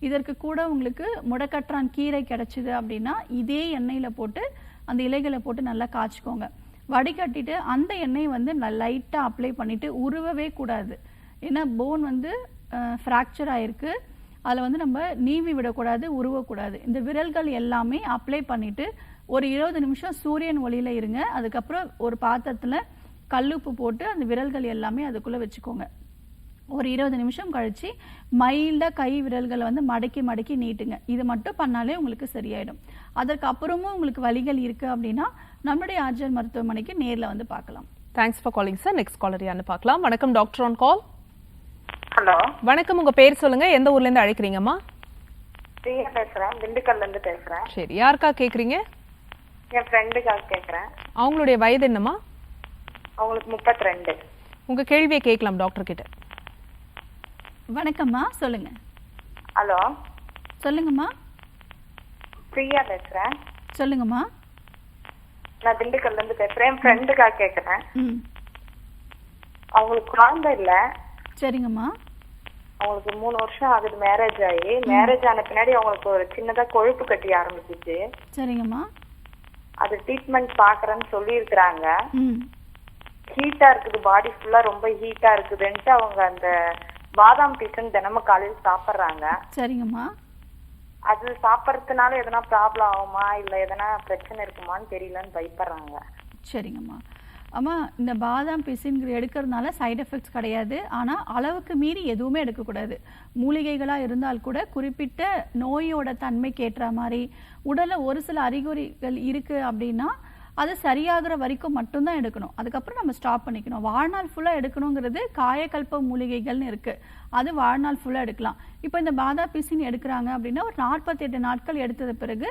இதற்கு கூட உங்களுக்கு முடக்கற்றான் கீரை கிடைச்சிது அப்படின்னா இதே எண்ணெயில போட்டு அந்த இலைகளை போட்டு நல்லா காய்ச்சிக்கோங்க. வடிகட்டிட்டு அந்த எண்ணெய் வந்து லைட்டா அப்ளை பண்ணிட்டு உருவவே கூடாது. ஏன்னா போன் வந்து ஃப்ராக்சர் ஆயிருக்கு. அதில் வந்து நம்ம நீவி விடக்கூடாது, உருவக்கூடாது. இந்த விரல்கள் எல்லாமே அப்ளை பண்ணிட்டு ஒரு 20 நிமிஷம் சூரியன் ஒளியில இருங்க. அதுக்கப்புறம் ஒரு பாத்திரத்துல கல்லுப்பு போட்டு அந்த விரல்கள் எல்லாமே அதுக்குள்ள வச்சுக்கோங்க. ஒரு 20 நிமிஷம் கழிச்சு மைல்டா கை விரல்களை வந்து மடக்கி மடக்கி நீட்டுங்க. இது மட்டும் பண்ணாலே உங்களுக்கு சரியாயிடும். அதற்கு அப்புறமும் உங்களுக்கு வலிகள் இருக்கு அப்படின்னா நம்மளுடைய ஆர்ஜிஆர் மருத்துவமனைக்கு நேர்ல வந்து பார்க்கலாம். Thanks for calling sir. Next caller யாருன்னு பார்க்கலாம். வணக்கம் டாக்டர் ஆன் கால். ஹலோ வணக்கம், உங்க பேர் சொல்லுங்க, எந்த ஊர்ல இருந்து அழைக்கிறீங்கம்மா? பிரியா பேசுறேன், திண்டுக்கல்ல இருந்து பேசுறேன். சரி, யாருக்கா கேக்குறீங்க? என் ஃப்ரெண்டுக்காக கேக்குறேன். அவங்களுடைய வயது என்னம்மா? அவங்களுக்கு 32. உங்க கேள்வியை கேட்கலாம் டாக்டர் கிட்ட. வணக்கம்மா, சொல்லுங்க. ஹலோ சொல்லுங்கம்மா. பிரியா பேசுறேன். சொல்லுங்கம்மா. நான் திண்டுக்கல்ல இருந்து பேசுறேன். என் ஃப்ரெண்டுக்காக கேக்குறேன். அவங்களுக்கு குழந்தை இல்ல. சரிங்கம்மா. அவங்களுக்கு 3 வருஷம் ஆகுது மேரேஜ் ஆகி. மேரேஜ் ஆன பின்னாடி அவங்களுக்கு ஒரு சின்னதா கொழுப்பு கட்டி ஆரம்பிச்சிச்சு. சரிங்கம்மா. அது ட்ரீட்மெண்ட் பாக்குறேன்னு சொல்லி இருக்கிறாங்க. ஹீட்டா இருக்குது, பாடி ஃபுல்லா ரொம்ப ஹீட்டா இருக்குதுன்ட்டு அவங்க அந்த பாதாம் பீசன் தினமும் காலையில் சாப்பிடுறாங்க. சரிங்கம்மா. அது சாப்பிட்றதுனால எதனா ப்ராப்ளம் ஆகுமா இல்ல எதனா பிரச்சனை இருக்குமான்னு தெரியலன்னு பயப்படுறாங்க. சரிங்கம்மா. அம்மா, இந்த பாதாம் பிசின் எடுக்கிறதுனால சைடு எஃபெக்ட்ஸ் கிடையாது. ஆனால் அளவுக்கு மீறி எதுவுமே எடுக்கக்கூடாது. மூலிகைகளாக இருந்தால் கூட குறிப்பிட்ட நோயோட தன்மைக்கு ஏற்ற மாதிரி உடலில் ஒரு சில அறிகுறிகள் இருக்குது அப்படின்னா அது சரியாகிற வரைக்கும் மட்டும்தான் எடுக்கணும். அதுக்கப்புறம் நம்ம ஸ்டாப் பண்ணிக்கணும். வாழ்நாள் ஃபுல்லாக எடுக்கணுங்கிறது காயக்கல்ப மூலிகைகள்னு இருக்குது. அது வாழ்நாள் ஃபுல்லாக எடுக்கலாம். இப்போ இந்த பாதாம் பிசின் எடுக்கிறாங்க அப்படின்னா ஒரு 48 நாட்கள் எடுத்தது பிறகு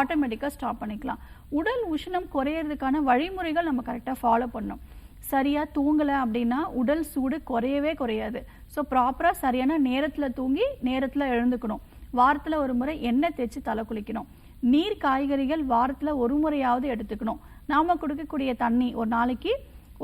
ஆட்டோமேட்டிக்காக ஸ்டாப் பண்ணிக்கலாம். உடல் உஷ்ணம் குறையிறதுக்கான வழிமுறைகள் நம்ம கரெக்டாக ஃபாலோ பண்ணணும். சரியாக தூங்கலை அப்படின்னா உடல் சூடு குறையவே குறையாது. ஸோ ப்ராப்பராக சரியான நேரத்தில் தூங்கி நேரத்தில் எழுந்துக்கணும். வாரத்தில் ஒரு முறை எண்ணெய் தேய்ச்சி தலை குளிக்கணும். நீர் காய்கறிகள் வாரத்தில் ஒரு முறையாவது எடுத்துக்கணும். நாம் கொடுக்கக்கூடிய தண்ணி ஒரு நாளைக்கு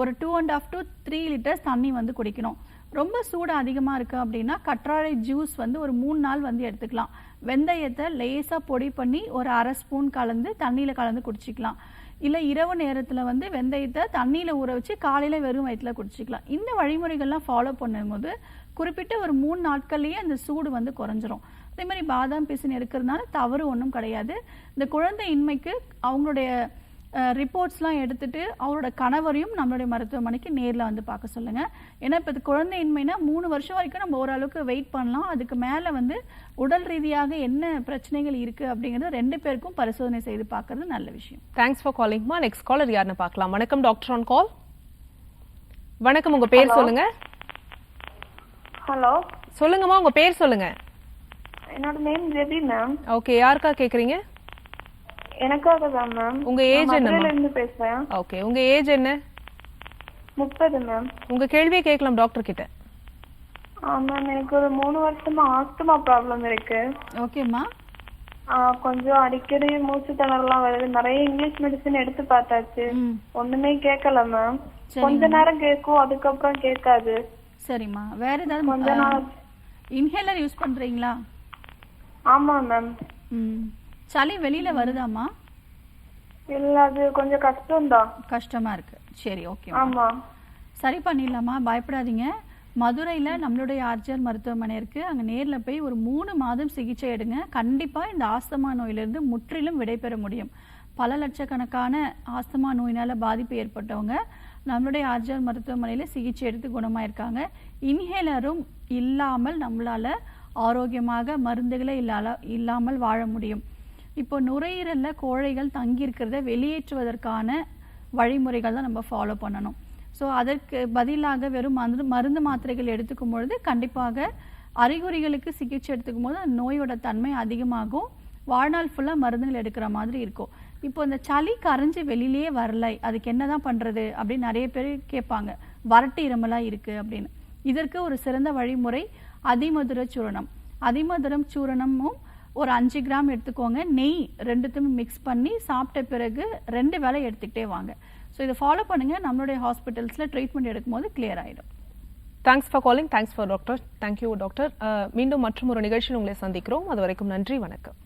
ஒரு 2.5 to 3 லிட்டர்ஸ் தண்ணி வந்து குடிக்கணும். ரொம்ப சூடு அதிகமாக இருக்குது அப்படின்னா கற்றாழை ஜூஸ் வந்து ஒரு 3 நாள் வந்து எடுத்துக்கலாம். வெந்தயத்தை லேசாக பொடி பண்ணி ஒரு 1/2 ஸ்பூன் கலந்து தண்ணியில் கலந்து குடிச்சிக்கலாம். இல்லை இரவு நேரத்தில் வந்து வெந்தயத்தை தண்ணியில் ஊற வச்சு காலையில் வெறும் வயிற்றில் குடிச்சிக்கலாம். இந்த வழிமுறைகள்லாம் ஃபாலோ பண்ணும்போது குறிப்பிட்ட ஒரு 3 நாட்கள்லேயே அந்த சூடு வந்து குறைஞ்சிரும். அதே மாதிரி பாதாம் பிசின் எடுக்கிறதுனால தவறு ஒன்றும் கிடையாது. இந்த குழந்தை இன்மைக்கு அவங்களுடைய ரிப்போர்ட்ஸ்லாம் எடுத்துட்டு அவரோட கணவரையும் நம்மளுடைய மருத்துவமனைக்கு நேரில் வந்து பார்க்க சொல்லுங்கள். ஏன்னா இப்போ குழந்தை இன்மைனா 3 வருஷம் வரைக்கும் நம்ம ஓரளவுக்கு வெயிட் பண்ணலாம். அதுக்கு மேலே வந்து உடல் ரீதியாக என்ன பிரச்சனைகள் இருக்குது அப்படிங்கிறது 2 பேருக்கும் பரிசோதனை செய்து பார்க்கறது நல்ல விஷயம். தேங்க்ஸ் ஃபார் காலிங்மா. நெக்ஸ்ட் காலர் யாருன்னு பார்க்கலாம். வணக்கம் டாக்டர் ஆன் கால். வணக்கம், உங்க பேர் சொல்லுங்க. ஹலோ சொல்லுங்கம்மா, உங்க பேர் சொல்லுங்க. என்னோட நேம் ஜெபி மேம். ஓகே, யாருக்கா கேக்குறீங்க? எனக்காக தான் மேம். உங்க ஏஜ் என்ன? மதுரையில இருந்து பேசுறேன். ஓகே, உங்க ஏஜ் என்ன? 30 மேம். உங்க கேள்வியை கேட்கலாம் டாக்டர் கிட்ட. மேம், எனக்கு ஒரு 3 வருஷமா ஆஸ்துமா ப்ராப்ளம் இருக்கு. ஓகேம்மா. கொஞ்சம் அடிக்கடி மூச்சு திணறலாம் வருது. நிறைய இங்கிலீஷ் மெடிசன் எடுத்து பார்த்தாச்சு, ஒண்ணுமே கேட்கல மேம். கொஞ்ச நேரம் கேட்கும், அதுக்கப்புறம் கேட்காது. சரிம்மா. வேற ஏதாவது கொஞ்ச நாள் இன்ஹேலர் யூஸ் பண்றீங்களா? ஆமா மேம். சளி வெளியில வருதாம்மா? இல்ல அது கொஞ்சம் கஷ்டம்தான். கஷ்டமா இருக்கு. சரி, ஓகே. ஆமா. சரி பண்ணிடலாமா, பயப்படாதீங்க. மதுரையில நம்மளுடைய ஆர்ஜிஆர் மருத்துவமனை இருக்கு. அங்க நேர்ல போய் ஒரு 3 மாதம் சிகிச்சை எடுங்க. கண்டிப்பா இந்த ஆஸ்துமா நோயிலிருந்து முற்றிலும் விடைபெற முடியும். பல லட்சக்கணக்கான ஆஸ்துமா நோயினால பாதிப்பு ஏற்பட்டவங்க நம்மளுடைய ஆர்ஜிஆர் மருத்துவமனையில சிகிச்சை எடுத்து குணமாயிருக்காங்க. இன்ஹேலரும் இல்லாமல் நம்மளால ஆரோக்கியமாக மருந்துகளே இல்லாமல் வாழ முடியும். இப்போ நுரையீரல்ல கோழைகள் தங்கி இருக்கிறத வெளியேற்றுவதற்கான வழிமுறைகள் தான் நம்ம ஃபாலோ பண்ணணும். ஸோ அதற்கு பதிலாக வெறும் மருந்து மாத்திரைகள் எடுத்துக்கும் பொழுது கண்டிப்பாக அறிகுறிகளுக்கு சிகிச்சை எடுத்துக்கும் போது அந்த நோயோட தன்மை அதிகமாகும். வாழ்நாள் ஃபுல்லாக மருந்துகள் எடுக்கிற மாதிரி இருக்கும். இப்போ இந்த சளி கரைஞ்சி வெளியிலேயே வரலை, அதுக்கு என்னதான் பண்றது அப்படின்னு நிறைய பேர் கேட்பாங்க. வறட்டு இருமலா இருக்கு அப்படின்னு. இதற்கு ஒரு சிறந்த வழிமுறை அதிமதுர சூரணம். அதிமதுரம் சூரணமும் ஒரு 5 கிராம் எடுத்துக்கோங்க. நெய் 2த்தையும் மிக்ஸ் பண்ணி சாப்பிட்ட பிறகு 2 வேளை எடுத்துக்கிட்டே வாங்க. ஸோ இதை ஃபாலோ பண்ணுங்க. நம்மளுடைய ஹாஸ்பிட்டல்ஸ்ல ட்ரீட்மெண்ட் எடுக்கும்போது கிளியர் ஆயிடும். Thanks for calling. Thanks for doctor. Thank you doctor. மீண்டும் மற்றும் ஒரு நிகழ்ச்சியில் உங்களை சந்திக்கிறோம். அது வரைக்கும் நன்றி, வணக்கம்.